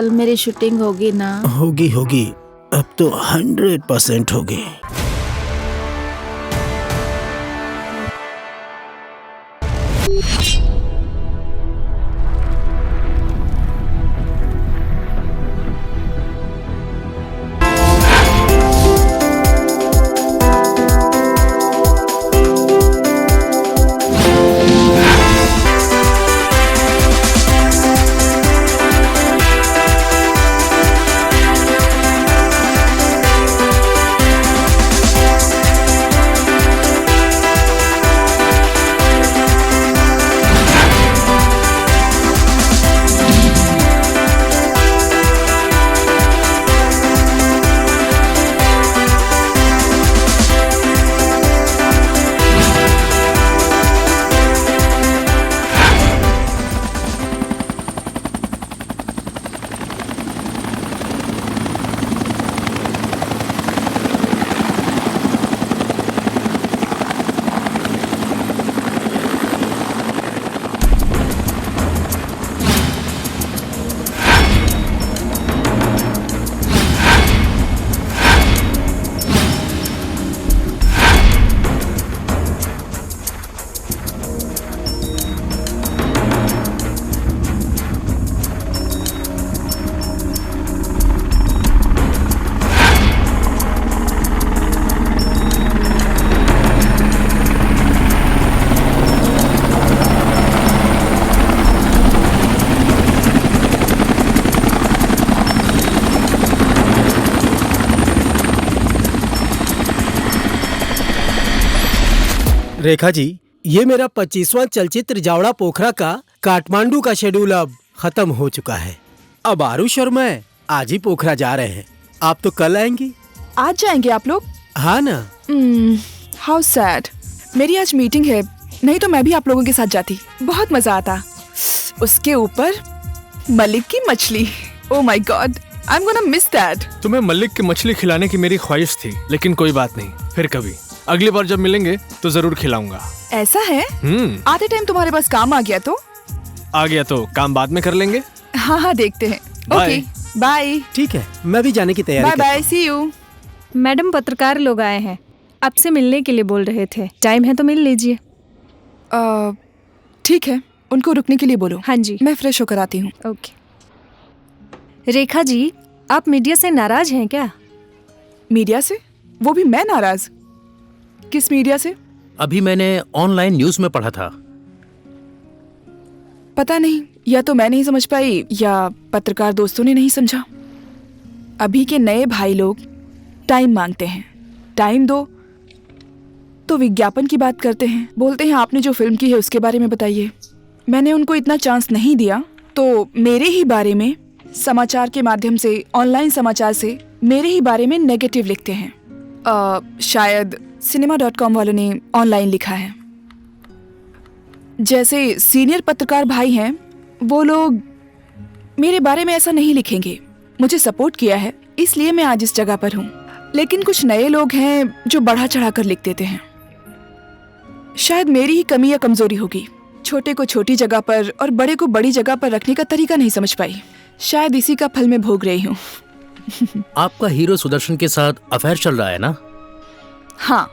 कल मेरी शूटिंग होगी ना? होगी होगी, अब तो 100% होगी। रेखा जी, ये मेरा 25वां चलचित्र जावड़ा पोखरा का काठमांडू का शेड्यूल अब खत्म हो चुका है। अब आरुष और मैं आज ही पोखरा जा रहे हैं। आप तो कल आएंगी? आज जाएंगे आप लोग? हाँ ना। How sad. मेरी आज मीटिंग है, नहीं तो मैं भी आप लोगों के साथ जाती, बहुत मजा आता। उसके ऊपर मलिक की मछली, ओह my God, I am gonna miss that. तुम्हें मलिक की मछली खिलाने की मेरी ख्वाहिश थी, लेकिन कोई बात नहीं, फिर कभी अगली बार जब मिलेंगे तो जरूर खिलाऊंगा। ऐसा है? आधे टाइम तुम्हारे पास काम आ गया तो काम बाद में कर लेंगे। हाँ देखते हैं। Okay bye. ठीक है, मैं भी जाने की तैयारी bye bye, see you. Madam, पत्रकार लोग आए हैं, आपसे मिलने के लिए बोल रहे थे। टाइम है तो मिल लीजिए। ठीक है, उनको रुकने के लिए बोलो। हाँ जी, मैं फ्रेश होकर आती हूँ। ओके। रेखा जी, आप मीडिया से नाराज हैं क्या? मीडिया से? वो भी मैं नाराज? किस मीडिया से? अभी मैंने ऑनलाइन न्यूज में पढ़ा था। पता नहीं, या तो मैं नहीं समझ पाई या पत्रकार दोस्तों ने नहीं समझा। अभी के नए भाई लोग टाइम मांगते हैं, टाइम दो तो विज्ञापन की बात करते हैं, बोलते हैं आपने जो फिल्म की है उसके बारे में बताइए। मैंने उनको इतना चांस नहीं दिया तो मेरे ही बारे में समाचार के माध्यम से, ऑनलाइन समाचार से मेरे ही बारे में नेगेटिव लिखते हैं। शायद cinema.com वालों ने ऑनलाइन लिखा है। जैसे सीनियर पत्रकार भाई हैं, वो लोग मेरे बारे में ऐसा नहीं लिखेंगे। मुझे सपोर्ट किया है, इसलिए मैं आज इस जगह पर हूँ। लेकिन कुछ नए लोग हैं जो बढ़ा चढ़ा कर लिख देते हैं। शायद मेरी ही कमी या कमजोरी होगी, छोटे को छोटी जगह पर और बड़े को बड़ी जगह पर रखने का तरीका नहीं समझ पाई। शायद इसी का फल मैं भोग रही हूँ। आपका हीरो सुदर्शन के साथ अफेयर चल रहा है ना? हाँ,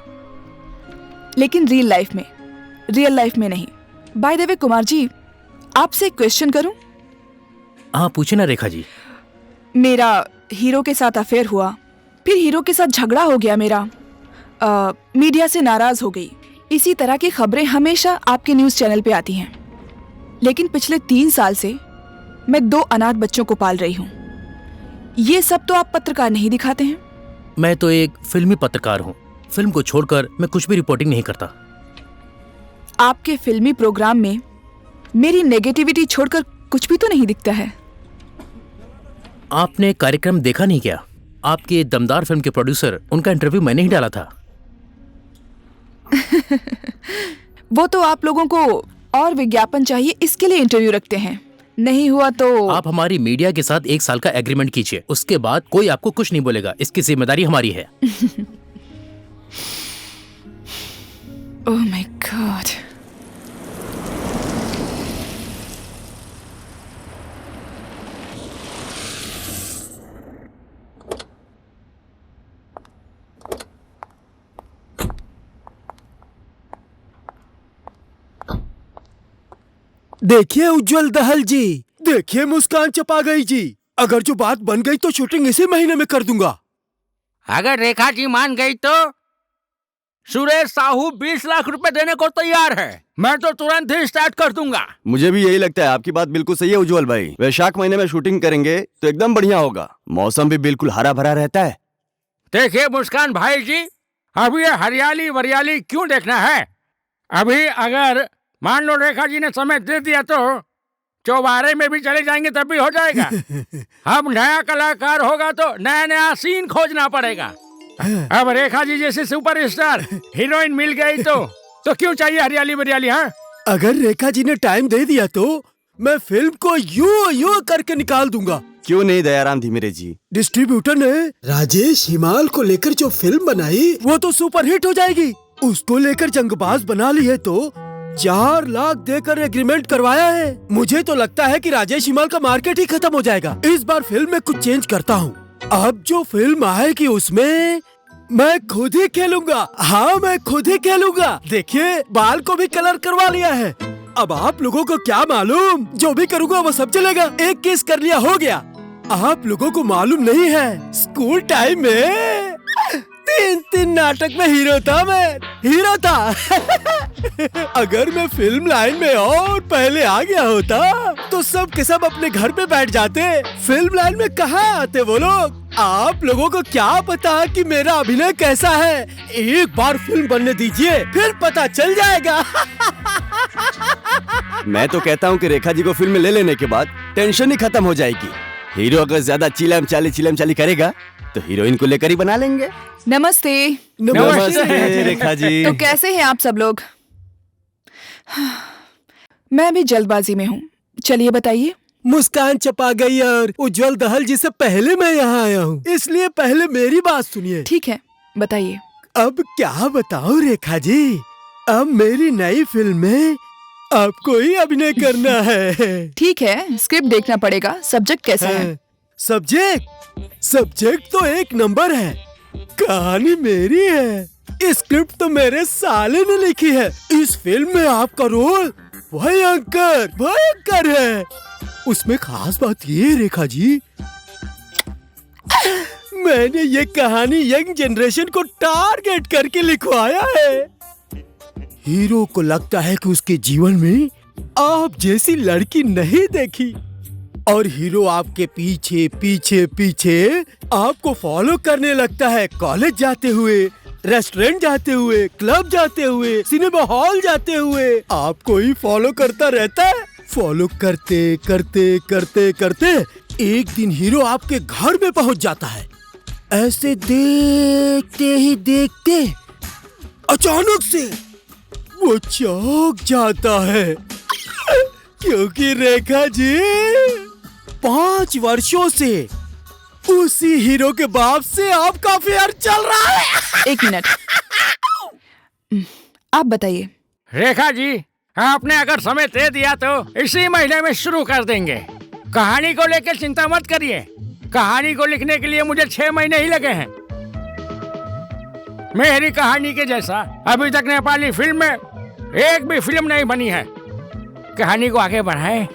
लेकिन रियल लाइफ में नहीं। By the way Kumar ji, आपसे एक क्वेश्चन करूं? हाँ पूछे ना रेखा जी। मेरा हीरो के साथ अफेयर हुआ, फिर हीरो के साथ झगड़ा हो गया मेरा, मीडिया से नाराज हो गई। इसी तरह की खबरें हमेशा आपके न्यूज चैनल पे आती हैं। लेकिन पिछले 3 साल से मैं 2 अनाथ बच्चों को पाल रही हूँ। ये सब तो आप पत्रकार नहीं दिखाते हैं। मैं तो एक फिल्मी पत्रकार हूँ। फिल्म को छोड़कर मैं कुछ भी रिपोर्टिंग नहीं करता। आपके फिल्मी प्रोग्राम में मेरी नेगेटिविटी छोड़कर कुछ भी तो नहीं दिखता है। आपने कार्यक्रम देखा नहीं क्या? आपके दमदार फिल्म के प्रोड्यूसर, उनका इंटरव्यू मैंने ही डाला था। वो तो आप लोगों को और विज्ञापन चाहिए, इसके लिए इंटरव्यू रखते हैं। नहीं हुआ तो आप हमारी मीडिया के साथ 1 साल का एग्रीमेंट कीजिए, उसके बाद कोई आपको कुछ नहीं बोलेगा। इसकी जिम्मेदारी हमारी है। ओह माय गॉड। देखिए उज्जवल दहल जी, देखिए मुस्कान चपागई जी, अगर जो बात बन गई तो शूटिंग इसी महीने में कर दूंगा। अगर रेखा जी मान गई तो सुरेश साहू 20 लाख रुपए देने को तैयार है। मैं तो तुरंत ही स्टार्ट कर दूंगा। मुझे भी यही लगता है, आपकी बात बिल्कुल सही है उज्जवल भाई। वैशाख महीने में शूटिंग करेंगे तो एकदम बढ़िया होगा, मौसम भी बिल्कुल हरा भरा रहता है। देखिए मुस्कान भाई जी, अभी ये हरियाली वरियाली क्यों देखना है। अभी अगर मान लो रेखा जी ने समय दे दिया तो चौबारे में भी चले जाएंगे तब भी हो जाएगा। अब नया कलाकार होगा तो नया नया सीन खोजना पड़ेगा। अब रेखा जी जैसे सुपरस्टार हीरोइन मिल गई तो क्यों चाहिए हरियाली वरियाली। हाँ, अगर रेखा जी ने टाइम दे दिया तो मैं फिल्म को यूं करके निकाल दूंगा। क्यों नहीं दयाराम धीमेरे जी? डिस्ट्रीब्यूटर ने राजेश हिमाल को लेकर जो फिल्म बनाई वो तो सुपरहिट हो जाएगी। उसको लेकर जंगबाज बना ली है तो 4 लाख देकर एग्रीमेंट करवाया है। मुझे तो लगता है कि राजेश हिमाल का मार्केट ही खत्म हो जाएगा। इस बार फिल्म में कुछ चेंज करता हूँ। अब जो फिल्म आएगी उसमें मैं खुद ही खेलूंगा। हाँ, मैं खुद ही खेलूंगा। देखिए बाल को भी कलर करवा लिया है। अब आप लोगों को क्या मालूम, जो भी करूँगा वो सब चलेगा। एक किस कर लिया हो गया। आप लोगों को मालूम नहीं है, स्कूल टाइम में 3 नाटक में हीरो था। मैं हीरो था। अगर मैं फिल्म लाइन में और पहले आ गया होता तो सब के सब अपने घर पे बैठ जाते। फिल्म लाइन में कहाँ आते वो लोग। आप लोगों को क्या पता कि मेरा अभिनय कैसा है। एक बार फिल्म बनने दीजिए फिर पता चल जाएगा। मैं तो कहता हूँ कि रेखा जी को फिल्म में ले लेने के बाद टेंशन ही खत्म हो जाएगी। हीरो अगर ज्यादा चिलम चाली करेगा तो हीरोइन को लेकर ही बना लेंगे। नमस्ते। नमस्ते रेखा जी। तो कैसे हैं आप सब लोग? मैं भी जल्दबाजी में हूँ, चलिए बताइए। मुस्कान चपा गई और उज्जवल दहल जी से पहले मैं यहाँ आया हूँ, इसलिए पहले मेरी बात सुनिए। ठीक है, बताइए। अब क्या बताऊँ रेखा जी, अब मेरी नई फिल्म में आपको ही अभिनय करना है। ठीक है, स्क्रिप्ट देखना पड़ेगा। सब्जेक्ट कैसा है? सब्जेक्ट तो 1 नंबर है। कहानी मेरी है। स्क्रिप्ट तो मेरे साले ने लिखी है। इस फिल्म में आपका रोल भयंकर है। उसमें खास बात ये रेखा जी, मैंने ये कहानी यंग जनरेशन को टारगेट करके लिखवाया है। हीरो को लगता है कि उसके जीवन में आप जैसी लड़की नहीं देखी और हीरो आपके पीछे पीछे पीछे आपको फॉलो करने लगता है। कॉलेज जाते हुए, रेस्टोरेंट जाते हुए, क्लब जाते हुए, सिनेमा हॉल जाते हुए आपको ही फॉलो करता रहता है। फॉलो करते करते करते करते एक दिन हीरो आपके घर में पहुंच जाता है। ऐसे देखते ही देखते अचानक से वो चौंक जाता है क्योंकि रेखा जी 5 वर्षों से उसी हीरो के बाप से आपका अफेयर चल रहा है। 1 मिनट, आप बताइए। रेखा जी, आपने अगर समय दे दिया तो इसी महीने में शुरू कर देंगे। कहानी को लेकर चिंता मत करिए। कहानी को लिखने के लिए मुझे 6 महीने ही लगे हैं। मेरी कहानी के जैसा अभी तक नेपाली फिल्म में एक भी फिल्म नहीं बनी है। कहानी को आगे बढ़ाएं।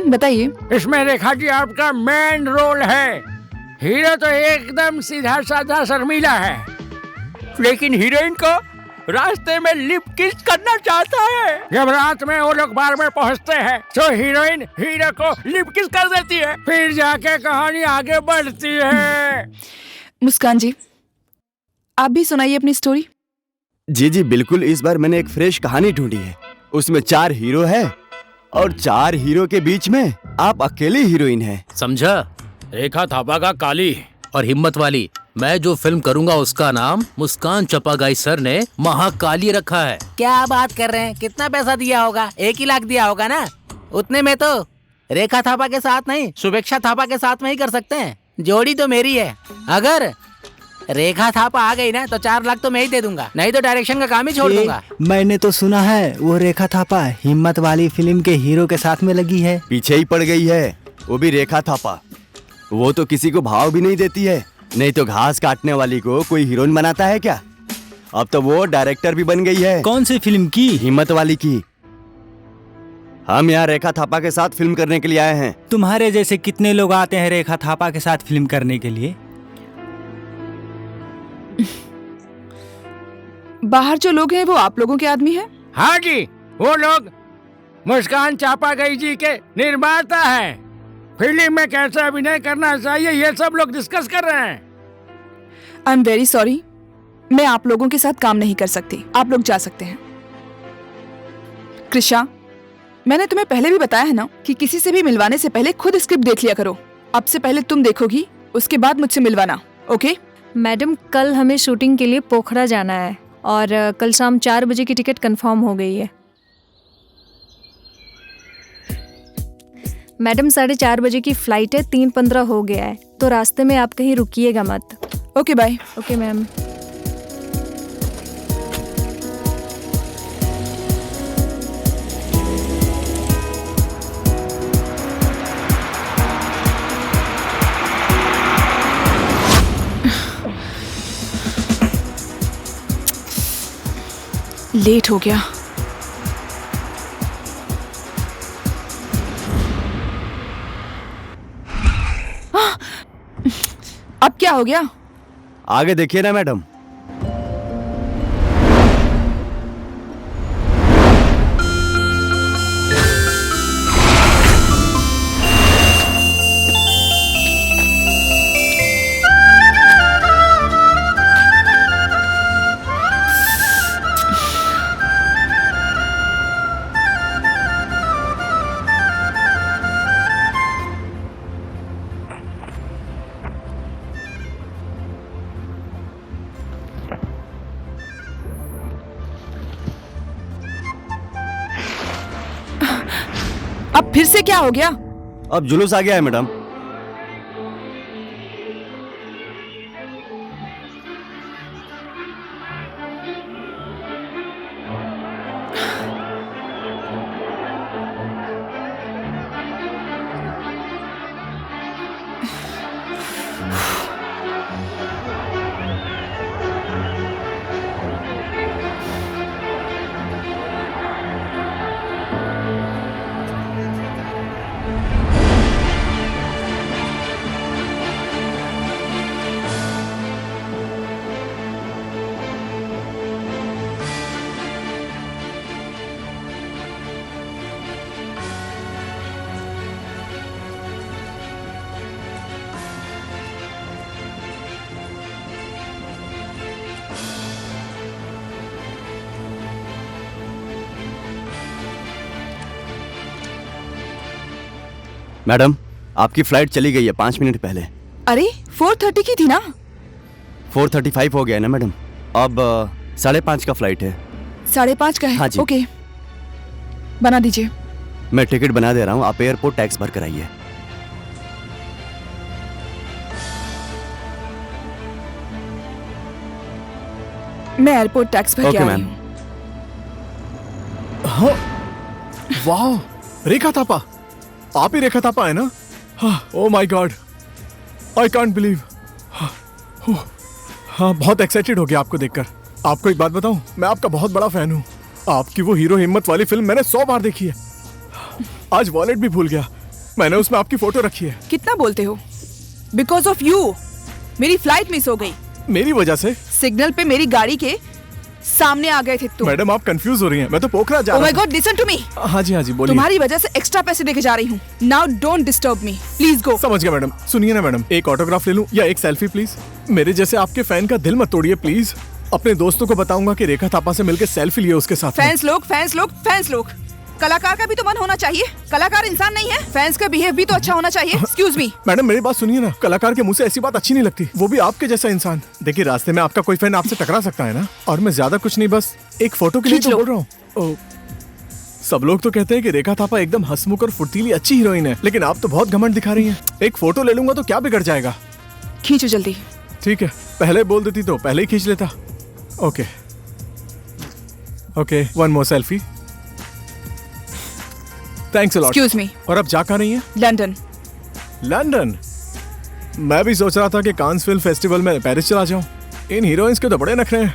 बताइए। इसमें रेखा जी आपका मेन रोल है। हीरो तो एकदम सीधा साधा शर्मीला है, लेकिन हीरोइन को रास्ते में लिप किस करना चाहता है। जब रात में वो लोग बार में पहुंचते हैं तो हीरोइन हीरो को लिप किस कर देती है, फिर जाके कहानी आगे बढ़ती है। मुस्कान जी, आप भी सुनाइए अपनी स्टोरी। जी बिल्कुल। इस बार मैंने एक फ्रेश कहानी ढूंढी है। उसमें 4 हीरो है और 4 हीरो के बीच में आप अकेली हीरोइन है। समझा? रेखा थापा का काली और हिम्मत वाली। मैं जो फिल्म करूंगा उसका नाम मुस्कान चपागाई सर ने महाकाली रखा है। क्या बात कर रहे हैं? कितना पैसा दिया होगा? 1 ही लाख दिया होगा ना? उतने में तो रेखा थापा के साथ नहीं, शुभेक्षा थापा के साथ में ही कर सकते हैं। जोड़ी तो मेरी है। अगर रेखा थापा आ गई ना तो 4 लाख तो मैं ही दे दूंगा, नहीं तो डायरेक्शन का काम ही छोड़ दूंगा। मैंने तो सुना है वो रेखा थापा हिम्मत वाली फिल्म के हीरो के साथ में लगी है। पीछे ही पड़ गई है, वो भी रेखा थापा। वो तो किसी को भाव भी नहीं देती है। नहीं तो घास काटने वाली को कोई हीरोइन बनाता है क्या? अब तो वो डायरेक्टर भी बन गई है। कौन सी फिल्म की? हिम्मत वाली की। हम यहाँ रेखा थापा के साथ फिल्म करने के लिए आए हैं। तुम्हारे जैसे कितने लोग आते हैं रेखा थापा के साथ फिल्म करने के लिए? बाहर जो लोग हैं वो आप लोगों के आदमी हैं? हाँ जी, वो लोग मुस्कान चापागाई जी के निर्माता हैं। फिल्म में कैसे अभिनय करना चाहिए ये सब लोग डिस्कस कर रहे हैं। आई एम वेरी सॉरी, मैं आप लोगों के साथ काम नहीं कर सकती। आप लोग जा सकते हैं। कृषा, मैंने तुम्हें पहले भी बताया है ना कि किसी से भी मिलवाने से पहले खुद स्क्रिप्ट देख लिया करो। अब से पहले तुम देखोगी, उसके बाद मुझसे मिलवाना, ओके? मैडम, कल हमें शूटिंग के लिए पोखरा जाना है और कल शाम 4 बजे की टिकट कंफर्म हो गई है। मैडम, 4:30 बजे की फ्लाइट है, 3:15 हो गया है, तो रास्ते में आप कहीं रुकिएगा मत। Okay, bye. Okay ma'am. Late हो गया। अब क्या हो गया? आगे देखिए ना मैडम। अब फिर से क्या हो गया? अब जुलूस आ गया है मैडम। मैडम, आपकी फ्लाइट चली गई है 5 मिनट पहले। अरे 4:30 की थी ना? 4:35 हो गया है ना मैडम। अब 5:30 का फ्लाइट है। 5:30 का है? हाँ जी। ओके, बना दीजिए। मैं टिकट बना दे रहा हूँ, आप एयरपोर्ट टैक्स भर कर आइए। मैं एयरपोर्ट टैक्स भर के ओके आ रही मैम। हूँ। हाँ, वाह, रेखा थापा, आप ही रेखा थापा है ना? ओह my God, I can't believe. हाँ, बहुत एक्साइटेड हो गया आपको देखकर। आपको एक बात बताऊं, मैं आपका बहुत बड़ा फैन हूँ। आपकी वो हीरो हिम्मत वाली फिल्म मैंने 100 बार देखी है। आज वॉलेट भी भूल गया, मैंने उसमें आपकी फोटो रखी है। कितना बोलते हो? बिकॉज ऑफ यू मेरी फ्लाइट मिस हो गई। मेरी वजह से? सिग्नल पे मेरी गाड़ी के सामने आ गए थे तुम। मैडम, आप कंफ्यूज हो रही हैं, मैं तो पोखरा जा Oh रहा my God, listen to me। हाँ जी, हाँ जी, बोलिए। तुम्हारी वजह से एक्स्ट्रा पैसे देके जा रही हूँ। Now don't disturb me, please go। समझ गया मैडम। सुनिए ना मैडम, एक ऑटोग्राफ ले लूं या एक सेल्फी प्लीज? मेरे जैसे आपके फैन का दिल मत तोड़िए प्लीज। अपने दोस्तों को बताऊंगा कि रेखा थापा से मिलकर सेल्फी लिए उसके साथ में। फैंस लोग, कलाकार का भी तो मन होना चाहिए। कलाकार इंसान नहीं है? फैंस का बिहेव भी तो अच्छा होना चाहिए। Excuse me. मैडम, मेरी बात सुनिए ना, कलाकार के मुंह से ऐसी बात अच्छी नहीं लगती, वो भी आपके जैसा इंसान। देखिए, रास्ते में आपका कोई फैन आपसे टकरा सकता है ना, और मैं ज्यादा कुछ नहीं, बस एक फोटो के लिए तो बोल रहा हूँ। सब लोग तो कहते हैं कि रेखा थापा एकदम हंसमुख और फुर्तीली अच्छी हीरोइन है, लेकिन आप तो बहुत घमंड दिखा रही हैं। एक फोटो ले लूंगा तो क्या बिगड़ जाएगा? खींचो जल्दी। ठीक है, पहले बोल देती तो पहले ही खींच लेता। Okay okay, one more selfie. Thanks a lot. Excuse me. और अब जा कहाँ रही हैं? लंदन। लंदन? मैं भी सोच रहा था कि कांस फिल्म फेस्टिवल में पेरिस चला जाऊं। इन हीरोइंस के तो बड़े नखरे हैं।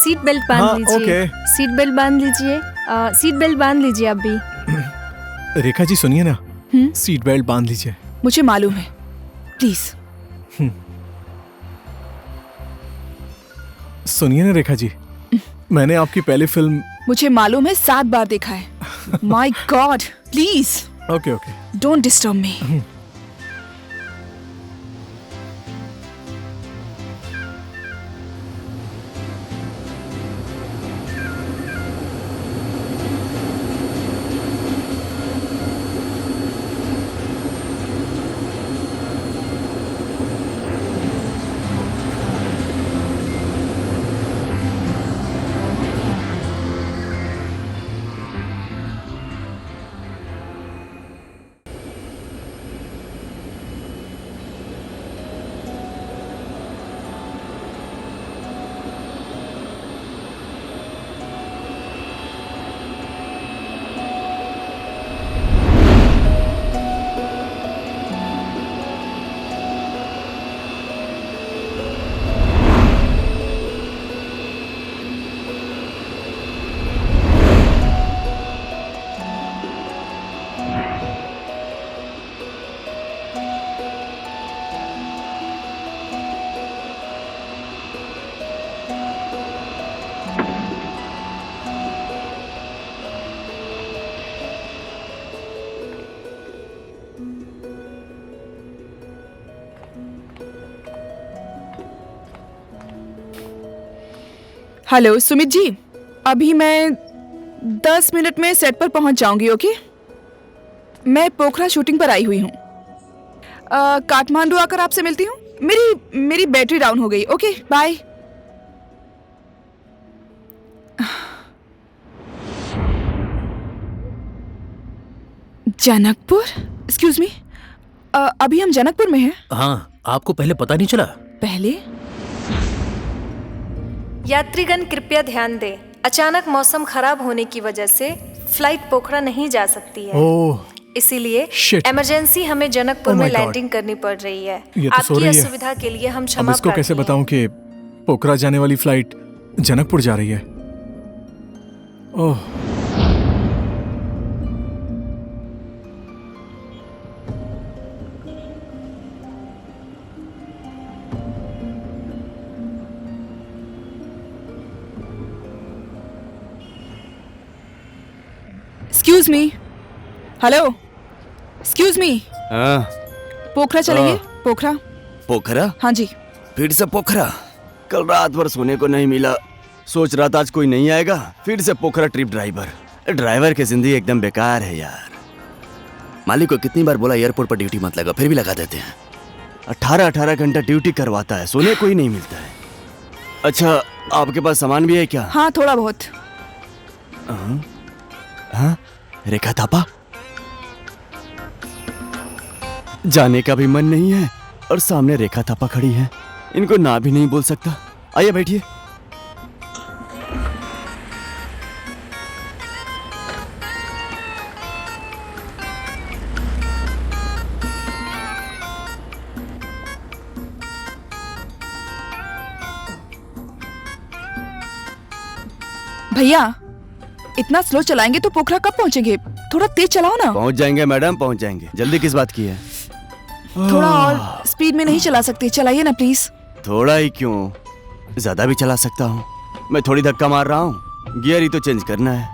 सीट बेल्ट बांध हाँ, लीजिए। ओके। सीट बेल्ट बांध लीजिए। सीट बेल्ट बांध लीजिए आप भी। रेखा जी सुनिए ना, सीट बेल्ट बांध लीजिए। मुझे मालूम है, प्लीज। सुनिए ना रेखा जी, मैंने आपकी पहली फिल्म। मुझे मालूम है, 7 बार देखा है। My god, please okay okay. Don't disturb me. Hello Sumit ji, अभी मैं 10 मिनट में सेट पर पहुंच जाऊंगी। ओके, मैं पोखरा शूटिंग पर आई हुई हूँ। काठमांडू आकर आपसे मिलती हूँ। मेरी बैटरी डाउन हो गई। Okay bye. Janakpur? Excuse me, अभी हम जनकपुर में हैं। हाँ, आपको पहले पता नहीं चला? पहले? यात्रीगण कृपया ध्यान दें, अचानक मौसम खराब होने की वजह से फ्लाइट पोखरा नहीं जा सकती है। ओह, इसीलिए Shit. इमरजेंसी हमें जनकपुर Oh my में God. लैंडिंग करनी पड़ रही है। ये तो सो आपकी रही है। असुविधा के लिए हम अब क्षमा इसको कैसे प्रार्थी हैं। बताऊं कि पोखरा जाने वाली फ्लाइट जनकपुर जा रही है। Oh, excuse me, hello, excuse me, हाँ, पोखरा चलेंगे? हाँ। पोखरा? पोखरा? हाँ जी। फिर से पोखरा? कल रात भर सोने को नहीं मिला, सोच रहा था आज कोई नहीं आएगा, फिर से पोखरा ट्रिप ड्राइवर। ड्राइवर की जिंदगी एकदम बेकार है यार। मालिक को कितनी बार बोला एयरपोर्ट पर ड्यूटी मत लगा, फिर भी लगा देते हैं। 18 घंटा ड्यूटी करवाता है, सोने को ही नहीं मिलता है। अच्छा, आपके पास सामान भी है क्या? हाँ, थोड़ा बहुत। हाँ? रेखा थापा? जाने का भी मन नहीं है और सामने रेखा थापा खड़ी है, इनको ना भी नहीं बोल सकता। आइए बैठिए। भैया, इतना स्लो चलाएंगे तो पोखरा कब पहुंचेंगे? थोड़ा तेज चलाओ ना। पहुंच जाएंगे मैडम, पहुंच जाएंगे। जल्दी किस बात की है? थोड़ा और स्पीड में नहीं चला सकते? चलाइए ना प्लीज। थोड़ा ही क्यों, ज्यादा भी चला सकता हूँ। मैं थोड़ी धक्का मार रहा हूँ, गियर ही तो चेंज करना है।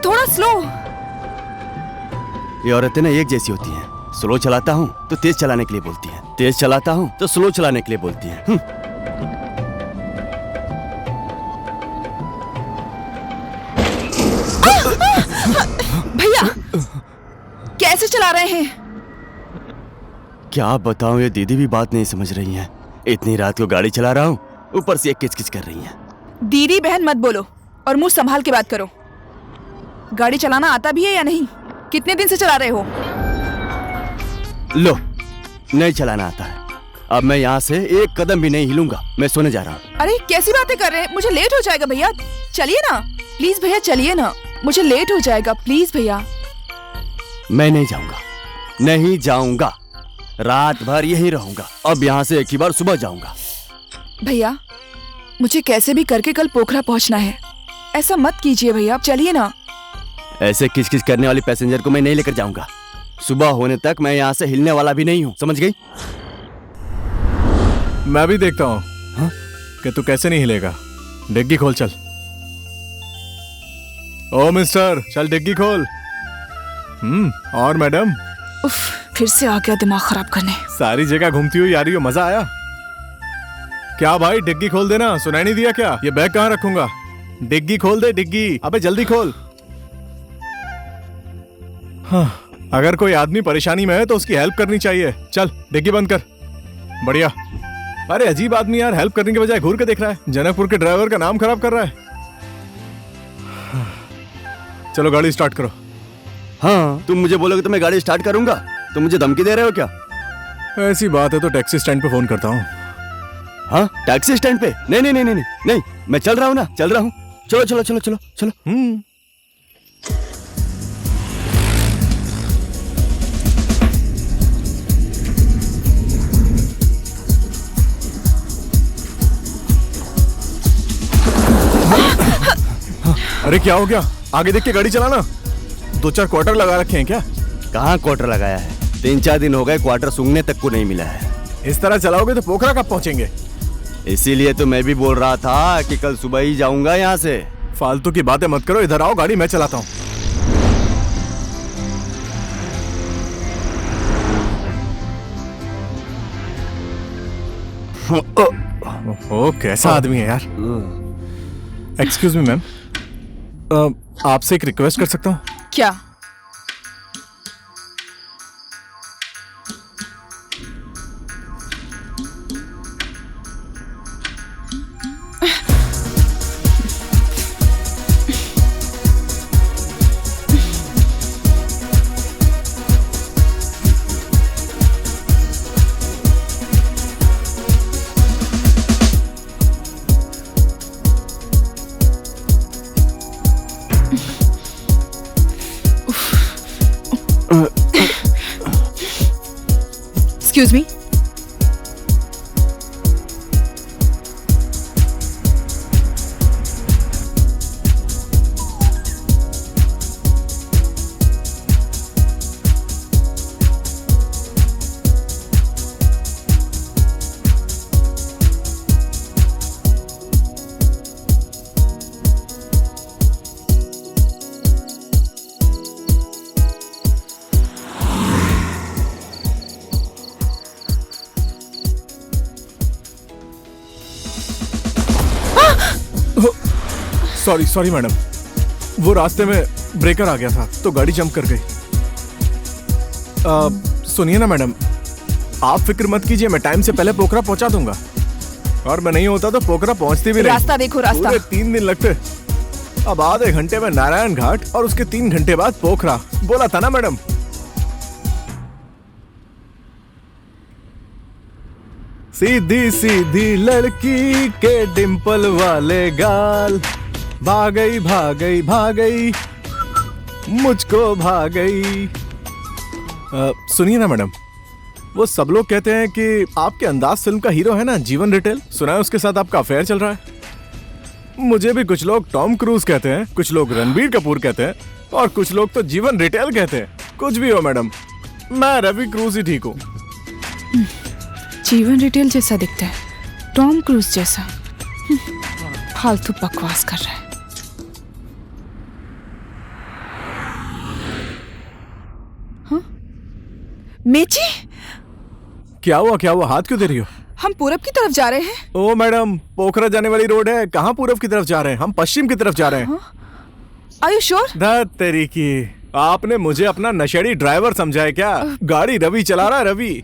थोड़ा स्लो। ये औरतें ना एक जैसी होती हैं। स्लो चलाता हूँ तो तेज चलाने के लिए बोलती हैं, तेज चलाता हूँ तो स्लो चलाने के लिए बोलती हैं। भैया, कैसे चला रहे हैं? क्या बताऊं, ये दीदी भी बात नहीं समझ रही हैं। इतनी रात को गाड़ी चला रहा हूँ, ऊपर से एक किचकिच कर रही हैं। दीदी बहन मत बोलो और मुंह संभाल के बात करो। गाड़ी चलाना आता भी है या नहीं? कितने दिन से चला रहे हो? लो, नहीं चलाना आता है। अब मैं यहाँ से एक कदम भी नहीं हिलूंगा, मैं सोने जा रहा हूँ। अरे कैसी बातें कर रहे हैं? मुझे लेट हो जाएगा भैया। चलिए ना प्लीज भैया, चलिए ना, मुझे लेट हो जाएगा। प्लीज भैया। मैं नहीं जाऊंगा, नहीं जाऊंगा। रात भर यहीं रहूंगा। अब यहाँ से एक ही बार सुबह जाऊंगा। भैया मुझे कैसे भी करके कल पोखरा पहुंचना है। ऐसा मत कीजिए भैया, चलिए ना। ऐसे किच-किच करने वाले पैसेंजर को मैं नहीं लेकर जाऊंगा। सुबह होने तक मैं यहाँ से हिलने वाला भी नहीं हूँ, समझ गई? मैं भी देखता हूँ कि तू कैसे नहीं हिलेगा। डिग्गी खोल चल। ओ मिस्टर, चल डिग्गी खोल। और मैडम? उफ, फिर से आ गया दिमाग खराब करने। सारी जगह घूमती हुई आ रही हो, मजा आया? क्या भाई, डिग्गी खोल देना। सुनाई नहीं दिया क्या? ये बैग कहाँ रखूंगा? डिग्गी खोल दे, डिग्गी। अबे जल्दी खोल। हाँ, अगर कोई आदमी परेशानी में है तो उसकी हेल्प करनी चाहिए। चल डिग्गी बंद कर। बढ़िया। अरे अजीब आदमी यार, हेल्प करने के बजाय घूर के देख रहा है। जनकपुर के ड्राइवर का नाम खराब कर रहा है। चलो गाड़ी स्टार्ट करो। हाँ, तुम मुझे बोलोगे तो मैं गाड़ी स्टार्ट करूंगा। तुम मुझे धमकी दे रहे हो क्या? ऐसी बात है तो टैक्सी स्टैंड पे फोन करता हूँ। हाँ, टैक्सी स्टैंड पे? नहीं नहीं नहीं नहीं नहीं, मैं चल रहा हूँ ना, चल रहा हूँ। चलो चलो चलो चलो चलो। अरे क्या हो गया? आगे देख के गाड़ी चलाना। 2-4 क्वार्टर लगा रखे हैं क्या? कहाँ क्वार्टर लगाया है? 3-4 दिन हो गए, क्वार्टर सूंघने तक को नहीं मिला है। इस तरह चलाओगे तो पोखरा कब पहुंचेंगे? इसीलिए तो मैं भी बोल रहा था कि कल सुबह ही जाऊंगा यहाँ से। फालतू की बातें मत करो, इधर आओ, गाड़ी मैं चलाता हूँ। ओ कैसा आदमी है यार। एक्सक्यूज मी मैम, आपसे एक रिक्वेस्ट कर सकता हूँ? क्या? Excuse me. सॉरी मैडम, वो रास्ते में ब्रेकर आ गया था तो गाड़ी जंप कर गई। सुनिए ना मैडम, आप फिक्र मत कीजिए, मैं टाइम से पहले पोखरा पहुंचा दूंगा। और मैं नहीं होता तो पोखरा पहुंचती भी नहीं। रास्ता देखो, रास्ता। पूरे 3 दिन लगते। अब आधे घंटे में नारायण घाट और उसके 3 घंटे बाद पोखरा। बोला था ना मैडम। सीधी सीधी लड़की के डिंपल वाले गाल, भागई भागई भागई मुझको भागई। सुनिए ना मैडम, वो सब लोग कहते हैं कि आपके अंदाज फिल्म का हीरो है ना जीवन रिटेल, सुना है उसके साथ आपका अफेयर चल रहा है। मुझे भी कुछ लोग टॉम क्रूज कहते हैं, कुछ लोग रणबीर कपूर कहते हैं और कुछ लोग तो जीवन रिटेल कहते हैं। कुछ भी हो मैडम, मैं रवि क्रूज ही ठीक हूँ। जीवन रिटेल जैसा दिखता है, टॉम क्रूज जैसा। फालतू बकवास कर रहा है। हाँ? मेची, क्या हुआ? हाथ क्यों दे रही हो? हम पूरब की तरफ जा रहे हैं। ओ मैडम, पोखरा जाने वाली रोड है। कहाँ पूरब की तरफ जा रहे हैं? हम पश्चिम की तरफ जा रहे हैं। Are you sure? धत तेरी की, आपने मुझे अपना नशेड़ी ड्राइवर समझा है क्या? गाड़ी रवि चला रहा है, रवि।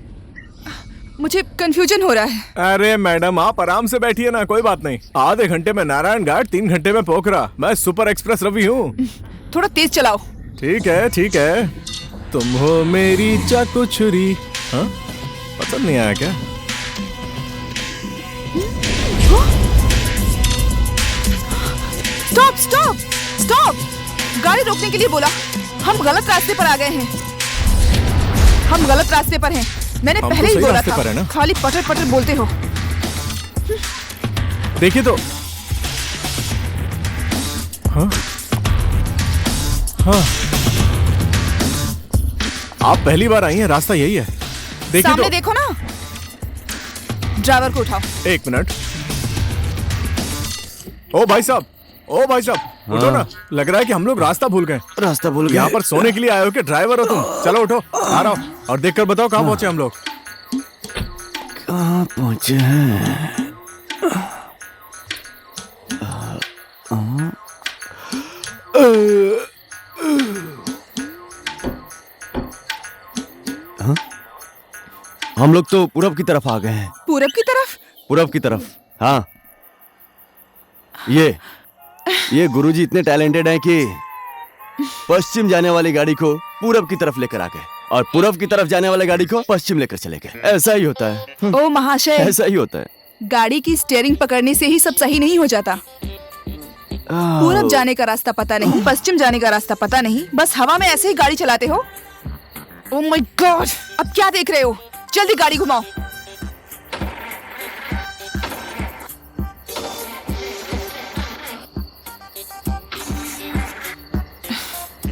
मुझे कंफ्यूजन हो रहा है। अरे मैडम, आप आराम से बैठिए ना, कोई बात नहीं। आधे घंटे में नारायण घाट, 3 घंटे में पोखरा। मैं सुपर एक्सप्रेस रवि हूँ। थोड़ा तेज चलाओ। ठीक है ठीक है। तुम हो मेरी चाकू छुरी। हाँ, पसंद नहीं आया क्या? Stop stop stop! गाड़ी रोकने के लिए बोला। हम गलत रास्ते पर आ गए हैं। हम गलत रास्ते पर हैं। मैंने हम पहले तो ही सही बोला रास्ते पर है था, ना? खाली पटर पटर बोलते हो। देखिए तो। हाँ हाँ, आप पहली बार आई हैं, रास्ता यही है। देखिए सामने तो। देखो ना। ड्राइवर को उठाओ। एक मिनट। ओ भाई साहब, ओ भाई साहब, उठो ना। लग रहा है कि हम लोग रास्ता भूल गए। रास्ता भूल गए। यहाँ पर सोने के लिए आए हो कि ड्राइवर हो तुम? चलो उठो, आ रहा हूँ। और देखकर बताओ कहाँ पहुंचे हम लोग। कहाँ पहुंचे हैं? हम लोग तो पूरब की तरफ आ गए हैं। पूरब की तरफ? पूरब की तरफ, हाँ। ये गुरुजी इतने टैलेंटेड हैं कि पश्चिम जाने वाली गाड़ी को पूरब की तरफ लेकर आ गए और पूरब की तरफ जाने वाली गाड़ी को पश्चिम लेकर चले गए। ऐसा ही होता है। ओ महाशय, ऐसा ही होता है। गाड़ी की स्टीयरिंग पकड़ने से ही सब सही नहीं हो जाता। पूरब जाने का रास्ता पता नहीं, पश्चिम जाने का रास्ता पता नहीं, बस हवा में ऐसे ही गाड़ी चलाते हो। ओह माय गॉड, अब क्या देख रहे हो? जल्दी गाड़ी घुमाओ।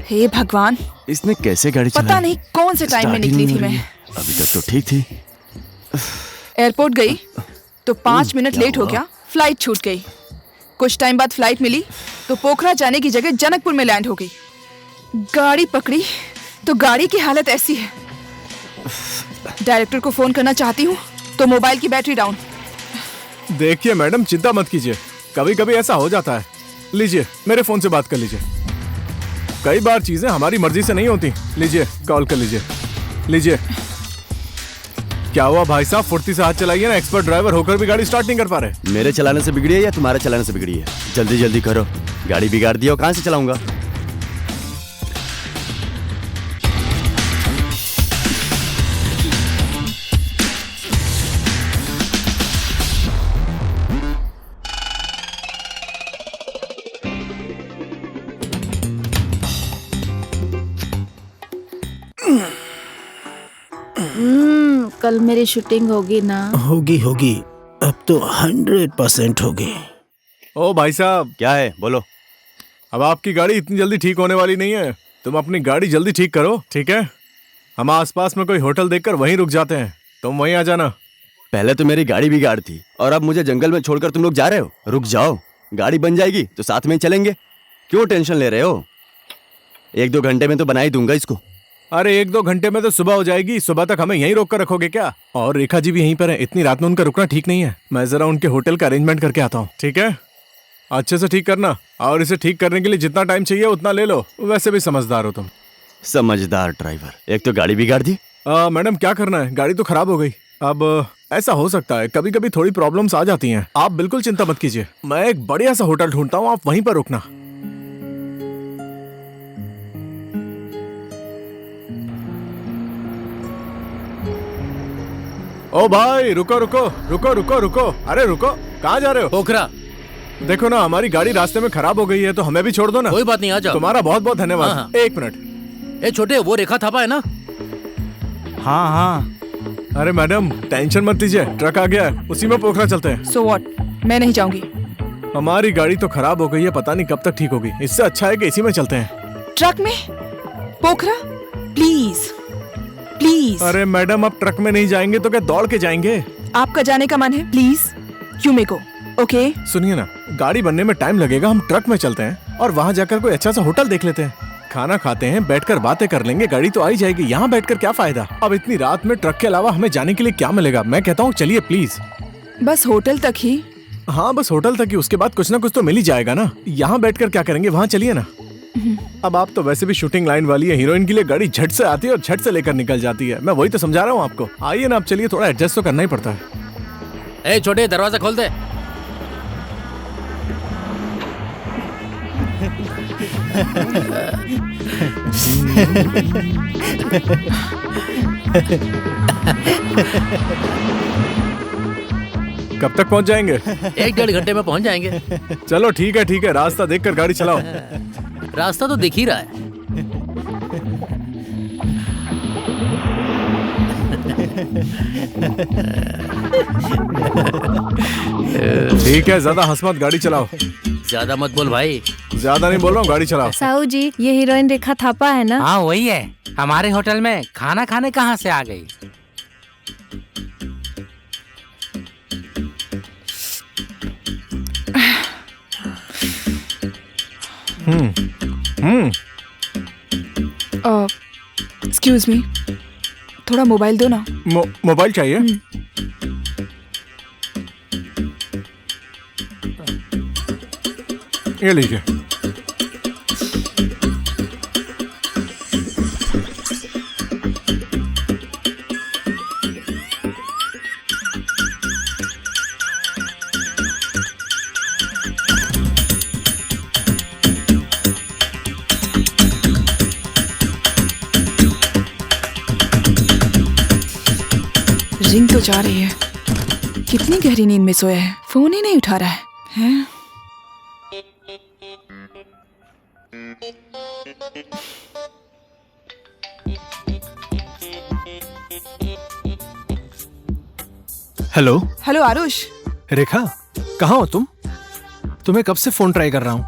हे भगवान, इसने कैसे गाड़ी चलाई? पता नहीं कौन से टाइम में निकली थी मैं। अभी तक तो ठीक थी। एयरपोर्ट गई तो 5 मिनट लेट हो गया, फ्लाइट छूट गई। कुछ टाइम बाद फ्लाइट मिली तो पोखरा जाने की जगह जनकपुर में लैंड हो गई। गाड़ी पकड़ी तो गाड़ी की हालत ऐसी है। डायरेक्टर को फोन करना चाहती हूँ तो मोबाइल की बैटरी डाउन। देखिए मैडम, चिंता मत कीजिए, कभी कभी ऐसा हो जाता है। लीजिए, मेरे फोन से बात कर लीजिए। कई बार चीजें हमारी मर्जी से नहीं होती। लीजिए, कॉल कर लीजिए। लीजिए। क्या हुआ भाई साहब, फुर्ती से हाथ चलाइए ना। एक्सपर्ट ड्राइवर होकर भी गाड़ी स्टार्ट नहीं कर पा रहे। मेरे चलाने से बिगड़ी है या तुम्हारे चलाने से बिगड़ी है? जल्दी जल्दी करो, गाड़ी बिगाड़ दिया, कहाँ से चलाऊंगा? कल मेरी शूटिंग होगी ना? होगी होगी, अब तो 100% होगी। ओ भाई साहब। क्या है, बोलो। अब आपकी गाड़ी इतनी जल्दी ठीक होने वाली नहीं है। तुम अपनी गाड़ी जल्दी ठीक करो, ठीक है? हम आसपास में कोई होटल देखकर वहीं रुक जाते हैं, तुम वहीं आ जाना। पहले तो मेरी गाड़ी बिगाड़ थी और अब मुझे जंगल में छोड़कर तुम लोग जा रहे हो। रुक जाओ, गाड़ी बन जाएगी तो साथ में ही चलेंगे। क्यों टेंशन ले रहे हो? 1-2 घंटे में तो बना ही दूंगा इसको। अरे 1-2 घंटे में तो सुबह हो जाएगी। सुबह तक हमें यहीं रोक कर रखोगे क्या? और रेखा जी भी यहीं पर है, इतनी रात में उनका रुकना ठीक नहीं है। मैं जरा उनके होटल का अरेंजमेंट करके आता हूँ, ठीक है? अच्छे से ठीक करना, और इसे ठीक करने के लिए जितना टाइम चाहिए उतना ले लो। वैसे भी समझदार हो तुम। समझदार ड्राइवर। एक तो गाड़ी बिगाड़ दी। मैडम क्या करना है, गाड़ी तो खराब हो गई। अब ऐसा हो सकता है, कभी कभी थोड़ी प्रॉब्लम्स आ जाती हैं। आप बिल्कुल चिंता मत कीजिए, मैं एक बढ़िया सा होटल ढूंढता हूँ, आप वहीं पर रुकना। ओ भाई, रुको रुको रुको रुको रुको। अरे रुको, कहाँ जा रहे हो? पोखरा। देखो ना, हमारी गाड़ी रास्ते में खराब हो गई है, तो हमें भी छोड़ दो ना। कोई बात नहीं, आ जाओ। तुम्हारा बहुत बहुत धन्यवाद। हाँ, हाँ। 1 मिनट। ए छोटे, वो रेखा थापा है ना? हाँ हाँ। अरे मैडम, टेंशन मत लीजिए, ट्रक आ गया है, उसी में पोखरा चलते हैं। सो व्हाट, मैं नहीं जाऊंगी। हमारी गाड़ी तो खराब हो गई है, पता नहीं कब तक ठीक होगी। इससे अच्छा है कि इसी में चलते हैं। ट्रक में? पोखरा? Please please. अरे मैडम, आप ट्रक में नहीं जाएंगे तो क्या दौड़ के जाएंगे? आपका जाने का मन है, please you may go, okay? सुनिए ना, गाड़ी बनने में टाइम लगेगा, हम ट्रक में चलते हैं और वहाँ जाकर कोई अच्छा सा होटल देख लेते हैं, खाना खाते हैं, बैठकर बातें कर लेंगे, गाड़ी तो आ ही जाएगी। यहाँ बैठकर क्या फायदा? अब इतनी रात में ट्रक के अलावा हमें जाने के लिए क्या मिलेगा? मैं कहता हूँ चलिए प्लीज। बस होटल तक ही? हाँ, बस होटल तक ही, उसके बाद कुछ ना कुछ तो मिल ही जाएगा ना। यहाँ बैठकर क्या करेंगे, वहाँ चलिए ना। अब आप तो वैसे भी शूटिंग लाइन वाली है, हीरोइन के लिए गाड़ी झट से आती है और झट से लेकर निकल जाती है। मैं वही तो समझा रहा हूँ आपको। आइए ना, आप चलिए, थोड़ा एडजस्ट तो करना ही पड़ता है। ए छोटे, दरवाजा खोल दे। कब तक पहुँच जाएंगे? 1-1.5 घंटे में पहुँच जाएंगे। चलो ठीक है ठीक है, रास्ता देखकर गाड़ी चलाओ। रास्ता तो दिख ही रहा है। ठीक है, ज्यादा हंस मत, गाड़ी चलाओ। ज्यादा मत बोल भाई। ज्यादा नहीं बोल रहा हूँ, गाड़ी चलाओ। साहू जी, ये हीरोइन रेखा थापा है ना? हाँ वही है। हमारे होटल में खाना खाने कहाँ से आ गई? एक्सक्यूज मी, थोड़ा मोबाइल दो ना। मोबाइल चाहिए? ये लीजिए। रिंग तो जा रही है। कितनी गहरी नींद में सोया है, फोन ही नहीं उठा रहा है? हेलो। हेलो आरुष। रेखा, कहाँ हो तुम? तुम्हें कब से फोन ट्राई कर रहा हूँ,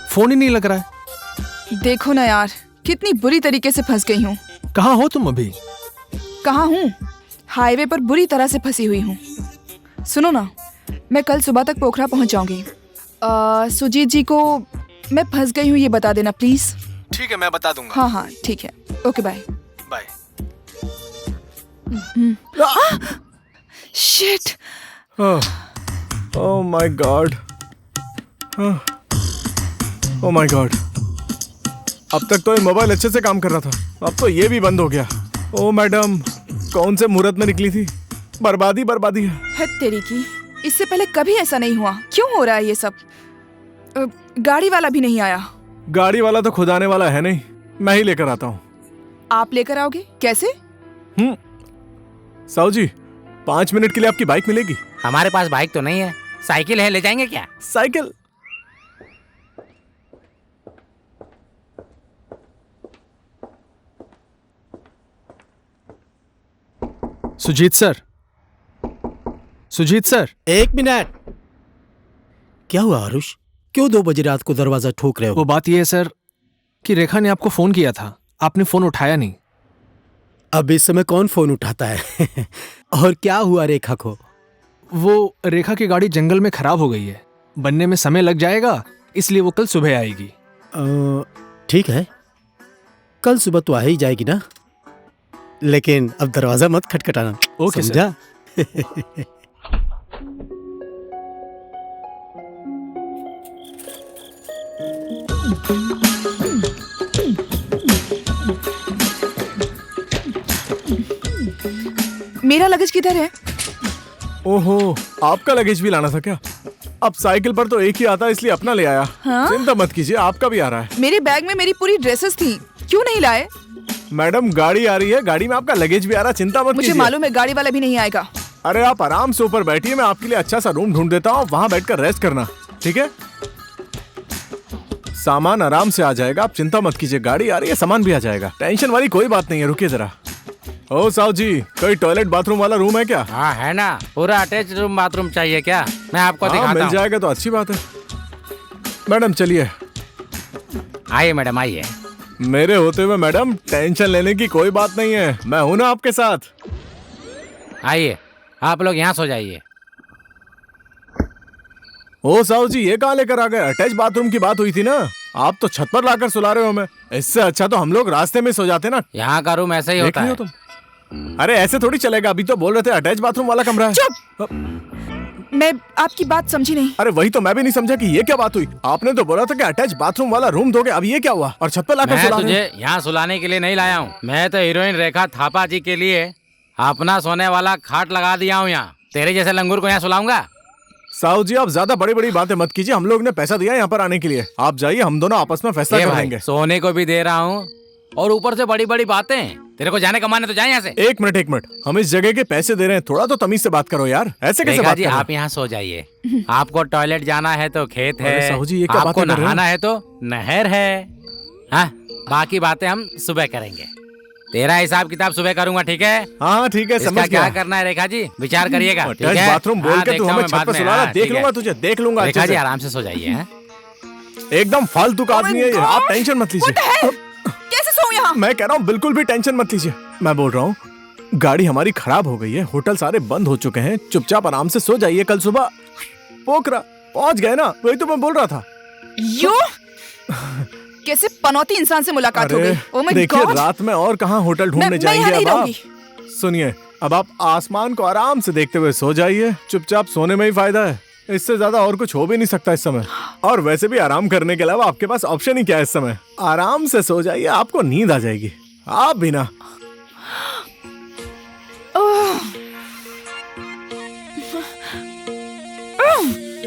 फोन ही नहीं लग रहा है। देखो ना यार, कितनी बुरी तरीके से फंस गई हूँ। कहाँ हो तुम अभी? कहाँ हूँ? हाईवे पर बुरी तरह से फंसी हुई हूँ। सुनो ना, मैं कल सुबह तक पोखरा पहुँच जाऊंगी। सुजीत जी को मैं फंस गई हूँ ये बता देना प्लीज। ठीक है, मैं बता दूंगा। हाँ हाँ ठीक है, okay bye. Bye. Shit. Oh my God, oh my God. अब तक तो ये मोबाइल अच्छे से काम कर रहा था, अब तो ये भी बंद हो गया। ओ मैडम, कौन से मुहूर्त में निकली थी? बर्बादी बर्बादी है तेरी की। इससे पहले कभी ऐसा नहीं हुआ, क्यों हो रहा है ये सब? गाड़ी वाला भी नहीं आया। गाड़ी वाला तो खुद आने वाला है नहीं, मैं ही लेकर आता हूँ। आप लेकर आओगे? कैसे? साहू जी, 5 मिनट के लिए आपकी बाइक मिलेगी? हमारे पास बाइक तो नहीं है, साइकिल है, ले जाएंगे क्या? Cycle? Sujit sir, Sujit sir. 1 minute. क्या हुआ आरुष? क्यों 2 बजे रात को दरवाजा ठोक रहे हो? वो बात ये है सर कि रेखा ने आपको फोन किया था, आपने फोन उठाया नहीं। अब इस समय कौन फोन उठाता है? और क्या हुआ रेखा को? वो रेखा की गाड़ी जंगल में खराब हो गई है, बनने में समय लग जाएगा, इसलिए वो कल सुबह आएगी। ठीक है, कल सुबह तो आ ही जाएगी ना, लेकिन अब दरवाजा मत खटखटाना। ओके समझा? मेरा लगेज किधर है? ओहो, आपका लगेज भी लाना था क्या? अब साइकिल पर तो एक ही आता है, इसलिए अपना ले आया। हाँ? चिंता मत कीजिए, आपका भी आ रहा है। मेरे बैग में मेरी पूरी ड्रेसेस थी, क्यों नहीं लाए? मैडम, गाड़ी आ रही है, गाड़ी में आपका लगेज भी आ रहा है, चिंता मत कीजिए। मुझे मालूम है गाड़ी वाला भी नहीं आएगा। अरे आप आराम से ऊपर बैठिए, मैं आपके लिए अच्छा सा रूम ढूंढ देता हूँ, वहाँ बैठकर रेस्ट करना, ठीक है? सामान आराम से आ जाएगा, आप चिंता मत कीजिए, गाड़ी आ रही है, सामान भी आ जाएगा, टेंशन वाली कोई बात नहीं है। रुकिए जरा। ओ साहब जी, कोई टॉयलेट बाथरूम वाला रूम है क्या? हाँ है ना, पूरा अटैच रूम बाथरूम चाहिए क्या? मैं आपको दिखाता हूँ। मिल जाएगा तो अच्छी बात है। मैडम चलिए। आइए मैडम, आइए। मेरे होते हुए मैडम टेंशन लेने की कोई बात नहीं है, मैं हूं ना आपके साथ। आइए, आप लोग यहाँ सो जाइए। ओ साहू जी, ये कहाँ लेकर आ गए? अटैच बाथरूम की बात हुई थी ना, आप तो छत पर लाकर सुला रहे हो हमें। इससे अच्छा तो हम लोग रास्ते में सो जाते ना। यहाँ का रूम ऐसा ही होता है। तुम अरे ऐसे थोड़ी चलेगा, अभी तो बोल रहे थे अटैच बाथरूम वाला कमरा है। चुप! मैं आपकी बात समझी नहीं। अरे वही तो मैं भी नहीं समझा कि ये क्या बात हुई। आपने तो बोला था कि अटैच बाथरूम वाला रूम दोगे, अब ये क्या हुआ? और छत पर लाकर सुला रहे हो। तुझे यहाँ सुलाने के लिए नहीं लाया हूँ, मैं तो हीरोइन रेखा थापा जी के लिए अपना सोने वाला खाट लगा दिया हूँ यहाँ। तेरे जैसे लंगूर को यहाँ सुलाऊंगा? साहू जी, आप ज्यादा बड़ी बड़ी बातें मत कीजिए, हम लोग ने पैसा दिया यहाँ पर आने के लिए। आप जाइए, हम दोनों आपस में फैसला कर लेंगे। सोने को भी दे रहा हूँ और ऊपर से बड़ी बड़ी बातें। तेरे को जाने कमाने तो जाए यहाँ से। एक मिनट, हम इस जगह के पैसे दे रहे हैं, थोड़ा तो तमीज से बात करो यार, ऐसे कैसे बात कर रहे हो? आप यहाँ सो जाइए। आपको टॉयलेट जाना है तो खेत है, साहू जी, ये क्या आपको बातें कर रहे हो? नहाना है तो नहर है। हाँ, बाकी बातें हम सुबह करेंगे। तेरा हिसाब किताब सुबह करूंगा, ठीक है? हाँ ठीक है, इसका समझ क्या गया। करना है रेखा जी, विचार करिएगा, ठीक है? बाथरूम बोल हाँ, के तू देखता हूँ हमें मैं छत बाद पे में, सुला रहा, हाँ, देख ठीक है। लूंगा तुझे, देख लूंगा अच्छे रेखा जी से। आराम से सो जाइए। हैं? एकदम फालतू का आदमी है ये, आप टेंशन मत लीजिए। कैसे सोऊं यहाँ? मैं कह रहा हूँ बिल्कुल भी टेंशन मत लीजिए। मैं बोल रहा हूँ गाड़ी हमारी खराब हो गई है, होटल सारे बंद हो चुके हैं, चुपचाप आराम से सो जाइए। कल सुबह पोखरा पहुंच गए ना, वही तो मैं बोल रहा था। यू कैसे पनौती इंसान से मुलाकात हो गई? ओह माय देखिए गॉड। रात में और कहाँ होटल ढूंढने मैं यहाँ जाएंगे नहीं अब आप। रहूंगी। सुनिए, अब आप आसमान को आराम से देखते हुए सो जाइए, चुपचाप सोने में ही फायदा है, इससे ज्यादा और कुछ हो भी नहीं सकता इस समय। और वैसे भी आराम करने के अलावा आपके पास ऑप्शन ही क्या है इस समय। आराम से सो जाइए, आपको नींद आ जाएगी। आप भी ना।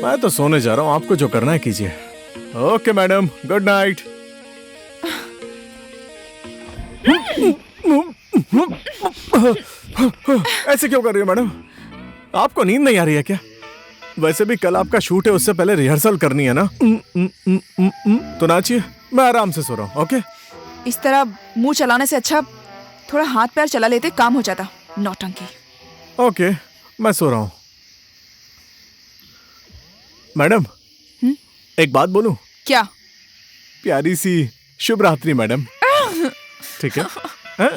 मैं तो सोने जा रहा हूँ, आपको जो करना है कीजिए। Okay madam, good night. ऐसे क्यों कर रही हो मैडम? आपको नींद नहीं आ रही है क्या? वैसे भी कल आपका शूट है, उससे पहले रिहर्सल करनी है ना। तो नाचिए, मैं आराम से सो रहा हूँ। ओके? इस तरह मुंह चलाने से अच्छा थोड़ा हाथ पैर चला लेते, काम हो जाता। नौटंकी। ओके, मैं सो रहा हूँ। मैडम एक बात बोलूं? क्या? प्यारी सी शुभ रात्रि मैडम। ठीक है? हाँ?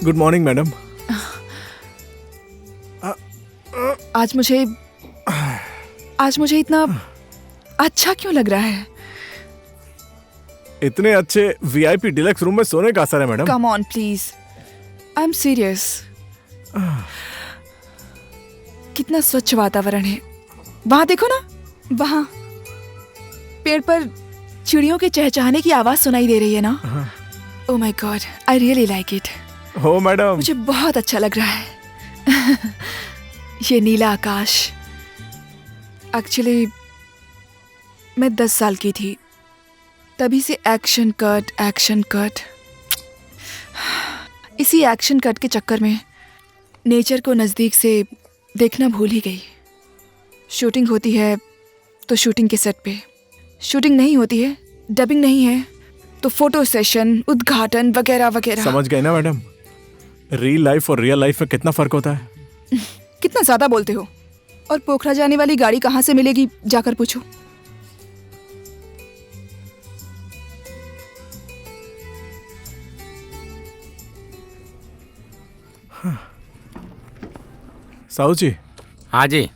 Good morning madam. आज मुझे इतना अच्छा क्यों लग रहा है? इतने अच्छे वीआईपी डिलक्स रूम में सोने का असर है madam. Come on please, I am serious. कितना स्वच्छ वातावरण है। वहां देखो ना, वहां पेड़ पर चिड़ियों के चहचहाने की आवाज सुनाई दे रही है ना। ओह my God, I really like it. हो मैडम, मुझे बहुत अच्छा लग रहा है। ये नीला आकाश। एक्चुअली मैं 10 साल की थी, तभी से एक्शन कट। इसी एक्शन कट के चक्कर में नेचर को नज़दीक से देखना भूल ही गई। शूटिंग होती है तो शूटिंग के सेट पे, शूटिंग नहीं होती है, डबिंग नहीं है तो फोटो सेशन, उद्घाटन वगैरह वगैरह। समझ गए ना मैडम, रियल लाइफ और रियल लाइफ में कितना फर्क होता है। कितना ज्यादा बोलते हो। और पोखरा जाने वाली गाड़ी कहाँ से मिलेगी, जाकर पूछो। साहू जी। हाँ जी।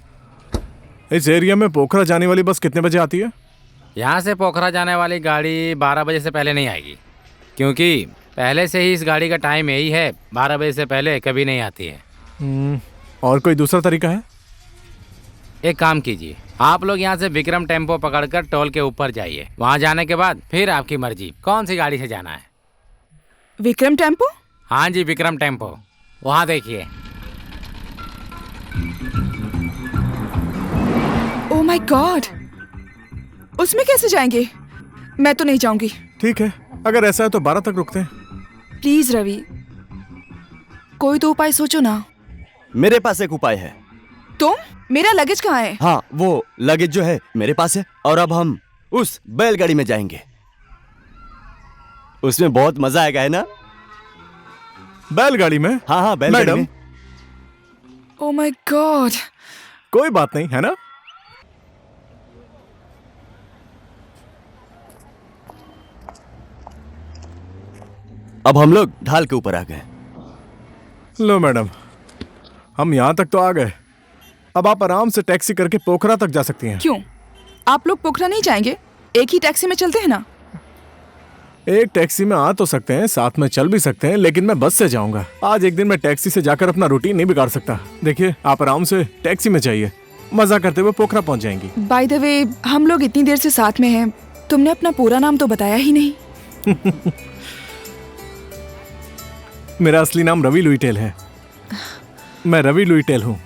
इस एरिया में पोखरा जाने वाली बस कितने बजे आती है? यहाँ से पोखरा जाने वाली गाड़ी 12 बजे से पहले नहीं आएगी, क्योंकि पहले से ही इस गाड़ी का टाइम यही है। 12 बजे से पहले कभी नहीं आती है। और कोई दूसरा तरीका है? एक काम कीजिए, आप लोग यहाँ से विक्रम टेम्पो पकड़कर टोल के ऊपर जाइए। वहाँ जाने के बाद फिर आपकी मर्जी कौन सी गाड़ी से जाना है। विक्रम टेम्पो? हाँ जी, विक्रम टेम्पो। वहाँ देखिए। ओह माय गॉड, उसमें कैसे जाएंगे? मैं तो नहीं जाऊंगी। ठीक है, अगर ऐसा है तो 12 तक रुकते हैं। प्लीज रवि, कोई तो उपाय सोचो ना। मेरे पास एक उपाय है। तुम? मेरा लगेज कहाँ है? हाँ, वो लगेज जो है मेरे पास है, और अब हम उस बैलगाड़ी में जाएंगे। उसमें बहुत मजा आएगा, है ना? बैलगाड़ी में? हाँ हाँ, बैलगाड़ी में। ओह माय गॉड। कोई बात नहीं, है ना? अब हम लोग ढाल के ऊपर आ गए। लो मैडम, हम यहाँ तक तो आ गए। अब आप आराम से टैक्सी करके पोखरा तक जा सकती हैं। क्यों, आप लोग पोखरा नहीं जाएंगे? एक ही टैक्सी में चलते हैं ना। एक टैक्सी में आ तो सकते हैं, साथ में चल भी सकते हैं, लेकिन मैं बस से जाऊंगा। आज एक दिन मैं टैक्सी से जाकर अपना रूटीन नहीं बिगाड़ सकता। देखिए, आप आराम से टैक्सी में जाइए, मजा करते हुए पोखरा पहुंच जाएंगी। बाय द वे, हम लोग इतनी देर से साथ में हैं, तुमने अपना पूरा नाम तो बताया ही नहीं। मेरा असली नाम रवि लुइटेल है। मैं रवि लुइटेल हूँ।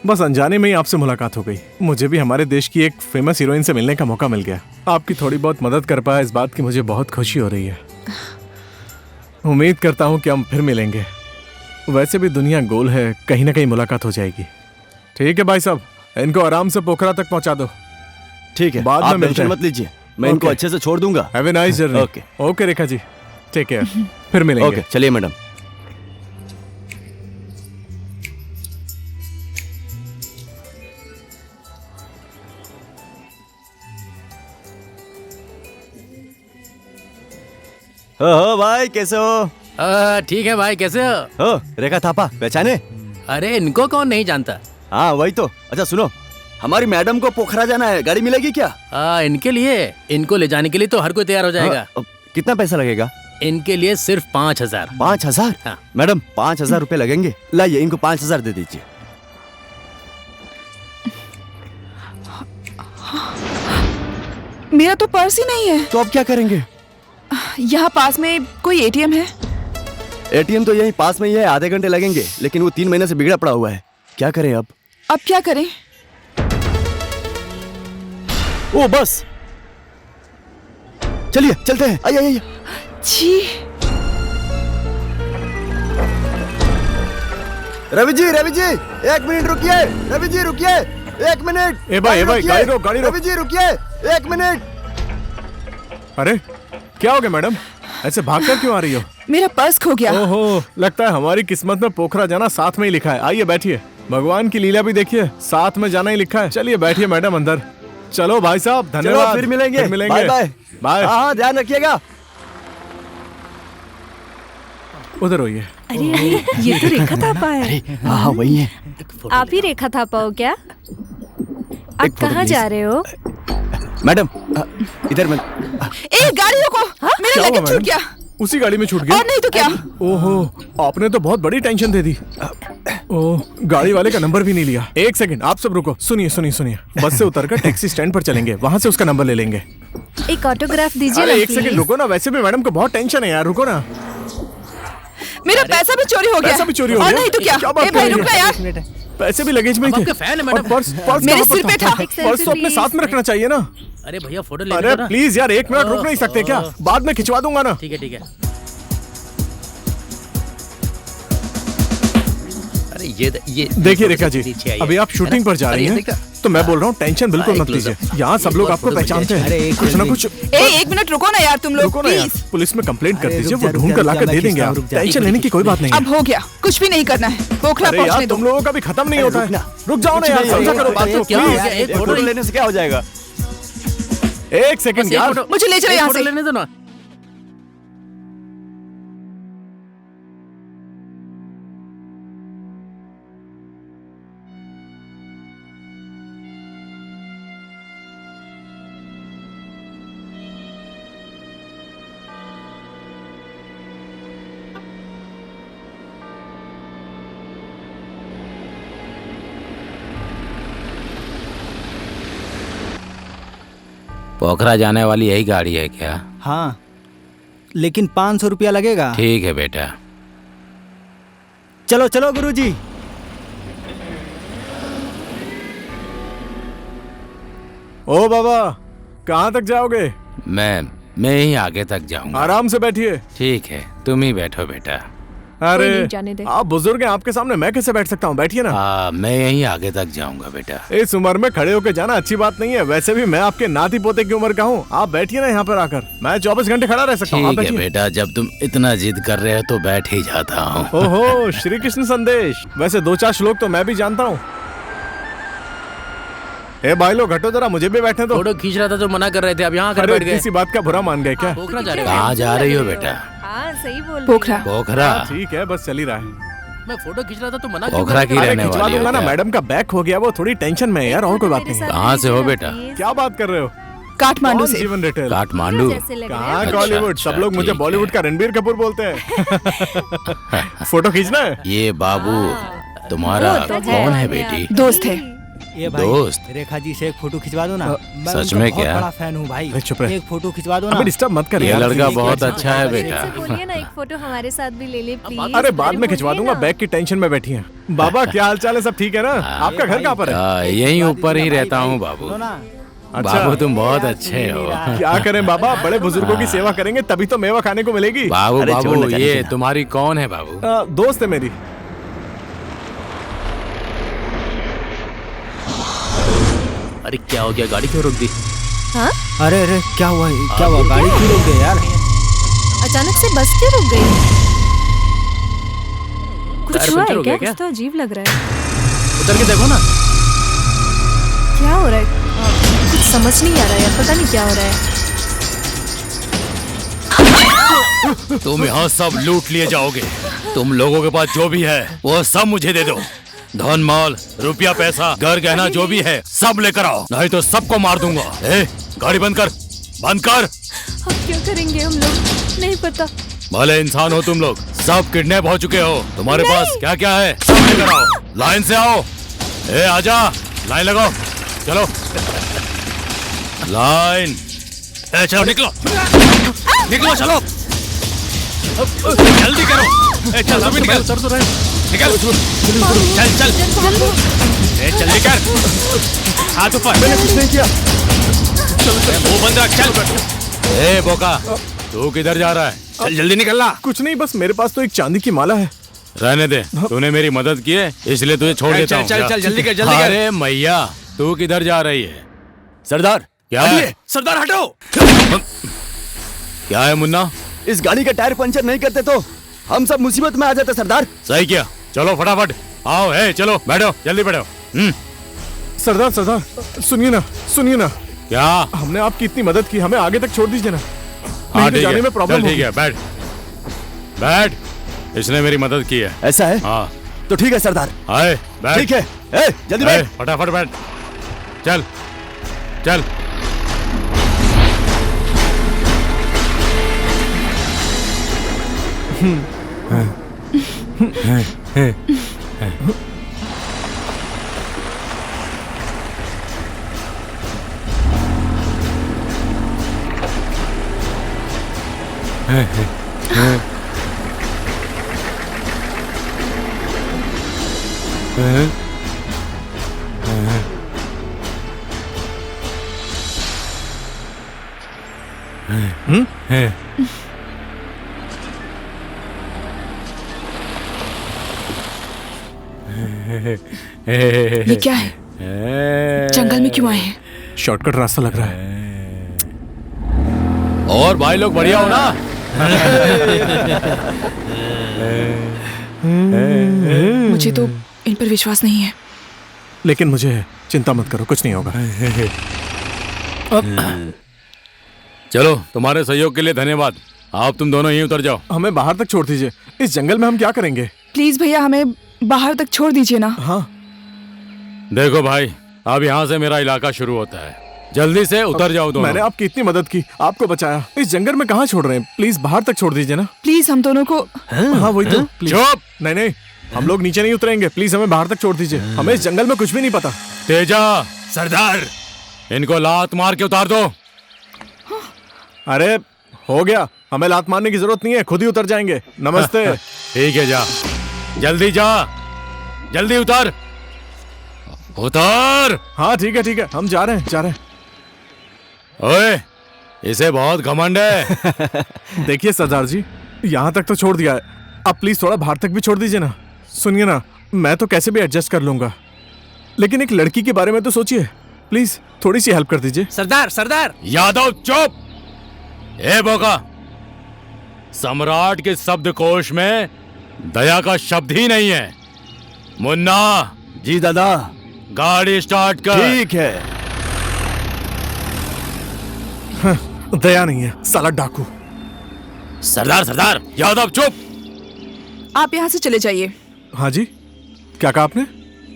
बस अनजाने में ही आपसे मुलाकात हो गई। मुझे भी हमारे देश की एक फेमस हीरोइन से मिलने का मौका मिल गया। आपकी थोड़ी बहुत मदद कर पाया, इस बात की मुझे बहुत खुशी हो रही है। उम्मीद करता हूँ कि हम फिर मिलेंगे। वैसे भी दुनिया गोल है, कहीं ना कहीं मुलाकात हो जाएगी। ठीक है भाई साहब, इनको आराम से पोखरा तक पहुंचा दो। ठीक है, बाद आप में मिलते टेंशन हैं। मत लीजिए, मैं इनको अच्छे से छोड़ दूंगा। Have a nice journey. Okay okay Rekha ji, take care. फिर मिलेंगे। ओके, चलिए मैडम। हो भाई, कैसे हो? ठीक है भाई, कैसे हो? रेखा थापा पहचाने? अरे इनको कौन नहीं जानता। हाँ वही तो। अच्छा सुनो, हमारी मैडम को पोखरा जाना है, गाड़ी मिलेगी क्या? इनके लिए, इनको ले जाने के लिए तो हर कोई तैयार हो जाएगा। कितना पैसा लगेगा? इनके लिए सिर्फ 5,000। 5,000? हाँ। मैडम 5,000 रुपए लगेंगे। लाइए, इनको 5,000 दे दीजिए। मेरा तो पर्स ही नहीं है। तो अब क्या करेंगे? यहाँ पास में कोई एटीएम है? एटीएम तो यहीं पास में ही है, आधे घंटे लगेंगे, लेकिन वो 3 महीने से बिगड़ा पड़ा हुआ है। क्या करें अब? अब क्या करें? ओ बस, चलिए चलते हैं। आइए आइए। जी रवि जी, रवि जी 1 मिनट रुकिए। रवि जी रुकिए 1 मिनट। ए भाई, गाड़ी रोक, गाड़ी रोक। रवि जी रुकिए 1 मिनट। अरे क्या हो गया मैडम, ऐसे भागकर क्यों आ रही हो? मेरा पर्स खो गया। ओहो, लगता है हमारी किस्मत में पोखरा जाना साथ में ही लिखा है। आइए बैठिए, भगवान की लीला भी देखिए, साथ में जाना ही लिखा है। चलिए बैठिए मैडम अंदर। चलो भाई साहब, धन्यवाद। चलो, फिर मिलेंगे। Bye bye. बाय। हाँ, ध्यान रखिएगा। उधर होइए। अरे अरे, ये तो रेखा थापा है। हाँ वही है। आप ही रेखा थापा हो क्या? आप फोटो कहाँ प्लीज। जा रहे हो? मैडम इधर में। ए गाड़ी रोको, मेरा क्या हुआ लगेज छूट मैडम? गया। उसी गाड़ी में छूट गया? और नहीं तो क्या? ओहो, आपने तो बहुत बड़ी टेंशन दे दी। ओह, गाड़ी वाले का नंबर भी नहीं लिया। 1 सेकंड, आप सब रुको। सुनिए सुनिए सुनिए, बस से उतरकर टैक्सी स्टैंड पर चलेंगे, वहाँ से उसका नंबर ले लेंगे। एक ऑटोग्राफ दीजिए अरे ना 1 सेकंड प्लीज। रुको ना, वैसे भी मैडम को बहुत टेंशन है यार, रुको ना। मेरा पैसा भी चोरी हो गया। पैसा भी चोरी हो और गया? नहीं तो क्या? क्या बात ए भाई कर रही रुक हो? ना यार। पैसे भी लगेज में ही थे। आपका फैन है मैडम। और पर्स मेरे कहाँ सिर पे था। पर्स तो अपने साथ में रखना चाहिए ना। अरे भैया फोटो ले अरे प्लीज यार, 1 मिनट रुक नहीं सकते क्या? बाद में खिंचवा दूंगा ना। ठीक है ठीक है। अरे ये देखिए रेखा जी, नीचे आइए। अभी आप शूटिंग पर जा रही अरे, हैं, देखा? तो मैं बोल रहा हूँ टेंशन बिल्कुल हाँ, मत एक लीजिए। close-up। यहाँ सब लोग एक आपको photo पहचानते मिल जाए। हैं। कुछ ना कुछ ए 1 मिनट रुको ना यार तुम लोग, रुको ना यार, प्लीज। पुलिस में कंप्लेंट कर अरे, दीजिए, रुक वो जा, ढूंढ रुक कर जा, लाकर मैं दे देंगे। खींचता हूँ, आप रुक जा। टेंशन लेने की कोई बात नहीं अब है। हो गया, कुछ भी नहीं करना है। पोखरा अरे यार, पहुंचने दो। तुम लोगों का भी खत्म नहीं होता है। रुक जाओ ना कुछ यार, नहीं, समझा अरे, करो बात अरे, को। क्या हो प्लीज गया? एक फोटो फोटो लेने से क्या हो जाएगा? 1 सेकंड यार। मुझे ले चलो यहाँ से। लेने दो ना। पोखरा जाने वाली यही गाड़ी है क्या? हाँ, लेकिन 500 रुपया लगेगा। ठीक है बेटा। चलो चलो गुरुजी। ओ बाबा, कहाँ तक जाओगे? मैं ही आगे तक जाऊंगा। आराम से बैठिए। ठीक है, तुम ही बैठो बेटा। अरे नहीं जाने दे। आप बुजुर्ग हैं, आपके सामने मैं कैसे बैठ सकता हूँ? बैठिए ना। मैं यहीं आगे तक जाऊंगा बेटा। इस उम्र में खड़े होकर जाना अच्छी बात नहीं है। वैसे भी मैं आपके नाती पोते की उम्र का हूँ। आप बैठिए ना यहाँ पर आकर, मैं 24 घंटे खड़ा रह सकता हूँ। आप ठीक है बैठिए। बेटा, जब तुम इतना जिद कर रहे हो तो बैठ ही जाता हूँ। ओहो, श्री कृष्ण संदेश। वैसे 2-4 श्लोक तो मैं भी जानता हूँ। ए भाई लोग, हटो जरा, मुझे भी बैठने दो। फोटो खींच रहा था तो मना कर रहे थे, अब यहाँ आकर अरे बैठ गए। किसी बात का बुरा मान गए क्या? पोखरा जा रहे हो? कहाँ जा रही हो बेटा? हाँ सही बोल रही पोखरा। हो। पोखरा? हाँ, ठीक है, बस चल ही रहा है। मैं फोटो खींच रहा था तो मना क्यों पोखरा की अरे रहने खिंचवा वाली हो दूंगा ना, क्या? मैडम का बैग हो गया, वो थोड़ी टेंशन में है यार, और कोई बात नहीं है। कहाँ से हो बेटा? क्या बात कर रहे हो? काठमांडू कौन से। जीवन रिटेल? काठमांडू? जैसे लग रहा है। कहाँ अच्छा, बॉलीवुड? अच्छा, सब लोग मुझे ठीक बॉलीवुड है। का रणबीर कपूर बोलते हैं। फोटो खींचना है? ये बाबू तुम्हारा वो तो कौन है है। बेटी? दोस्त है। ये भाई दोस्त? रेखा जी से एक फोटो खिंचवा दो ना। मैं सच उनका में बहुत क्या? बड़ा फैन हूँ भाई। अरे चुप रहे। एक फोटो खिंचवा दो ना। अबे डिस्टर्ब मत कर ये यार। लड़का बहुत अच्छा है से बेटा। बोलिए ना एक फोटो हमारे साथ भी ले ले प्लीज। अरे बाद में खिंचवा दूंगा, बैग की टेंशन में बैठी हैं। बाबा क्या हाल चाल है, सब ठीक है ना? आपका घर कहाँ पर है? यहीं ऊपर ही रहता हूँ बाबू। सुनो ना। अच्छा। बाबू तुम बहुत अच्छे हो। क्या करें बाबा, बड़े बुजुर्गों की सेवा करेंगे तभी तो मेवा खाने को मिलेगी। बाबू अरे छोड़ना, बाबू जाने ये देना। तुम्हारी कौन है बाबू? दोस्त है मेरी। अरे क्या हो गया, गाड़ी क्यों रोक दी? हाँ अरे अरे क्या हुआ, क्या हुआ? गाड़ी क्यों रोक गई यार? अचानक से बस क्यों रुक गई? कुछ टायर हुआ पंचर है हो क्या? गया कुछ तो अजीब लग रहा है। उतर के देखो ना। क्या हो रहा है? कुछ समझ नहीं आ रहा है यार, पता नहीं क्या हो रहा है। तुम यहाँ सब लूट लिए जाओगे। तुम लोगों के पास जो भी है वो सब मुझे दे दो। धन माल, रुपया, पैसा, घर गहना जो भी है सब लेकर आओ, नहीं तो सबको मार दूंगा। ए, गाड़ी बंद कर, बंद कर। अब क्या करेंगे हम लोग? नहीं पता। भले इंसान हो तुम लोग, सब किडनैप हो चुके हो। तुम्हारे पास क्या क्या है सब लेकर आओ। लाइन से आओ। ए आजा, लाइन लगाओ, चलो लाइन। ए चलो निकलो, निकलो चलो, जल्दी करो। ए चल अभी निकल, उतर तो रहे, निकल, चल चल, ए चल निकल, हाथ ऊपर। मैंने कुछ नहीं किया। मुंह बंद रख, चल। ए बोका, तू किधर जा रहा है? चल जल्दी निकलना। कुछ नहीं, बस मेरे पास तो एक चांदी की माला है। रहने दे, तूने मेरी मदद की है इसलिए तुझे छोड़ देता हूँ। चल चल जल्दी कर, जल्दी कर। अरे मैया, तू किधर जा रही है? सरदार क्या है? हटिए, सरदार हटो। क्या है मुन्ना? इस गाड़ी का टायर पंचर नहीं करते तो हम सब मुसीबत में आ जाते सरदार। सही किया, चलो फटाफट आओ। है चलो बैठो, जल्दी बैठो। सरदार सरदार सुनिए ना। क्या? हमने आपकी इतनी मदद की, हमें आगे तक छोड़ दीजिए ना। हाँ नहीं तो ठीक जाने है, में प्रॉब्लम चल ठीक होगी। है, बैठ बैठ। इसने मेरी मदद की है। ऐसा है हाँ तो ठीक है सरदार। आए बैठ। ठीक है, ए, जल्दी ए, बैठ। फटाफट बैठ, चल चल। ये क्या है? जंगल में क्यों आए हैं? शॉर्टकट रास्ता लग रहा है। और भाई लोग बढ़िया हो ना? मुझे तो इन पर विश्वास नहीं है। लेकिन मुझे है, चिंता मत करो, कुछ नहीं होगा। चलो, तुम्हारे सहयोग के लिए धन्यवाद। आप तुम दोनों यहीं उतर जाओ। हमें बाहर तक छोड़ दीजिए। इस जंगल में हम क्या करेंगे? प्लीज भैया हमें बाहर तक छोड़ दीजिए ना। हाँ देखो भाई, अब यहाँ से मेरा इलाका शुरू होता है, जल्दी से उतर जाओ दोनों। मैंने आपकी इतनी मदद की, आपको बचाया, इस जंगल में कहाँ छोड़ रहे हैं? प्लीज बाहर तक छोड़ दीजिए ना। प्लीज हम दोनों को। हाँ वही तो। प्लीज। चुप। नहीं, हम लोग नीचे नहीं उतरेंगे। प्लीज हमें बाहर तक छोड़ दीजिए। हमें इस जंगल में कुछ भी नहीं पता। तेजा, सरदार, इनको लात मार के उतार दो। अरे हो गया, हमें लात मारने की जरूरत नहीं है, खुद ही उतर जाएंगे। नमस्ते। ठीक है, जा जल्दी, जा जल्दी उतर, उतर। हाँ ठीक है, हम जा रहे हैं। ओए, इसे बहुत घमंड है। देखिए सरदार जी, यहाँ तक तो छोड़ दिया है, अब प्लीज थोड़ा बाहर तक भी छोड़ दीजिए ना। सुनिए ना, मैं तो कैसे भी एडजस्ट कर लूंगा, लेकिन एक लड़की के बारे में तो सोचिए। प्लीज थोड़ी सी हेल्प कर दीजिए। सरदार यादव चुप। ए बोका, सम्राट के शब्दकोश में दया का शब्द ही नहीं है। मुन्ना। जी दादा। गाड़ी स्टार्ट कर। ठीक है। दया नहीं है, साला डाकू। सरदार, यादव चुप। आप यहाँ से चले जाइए। हाँ जी, क्या कहा आपने?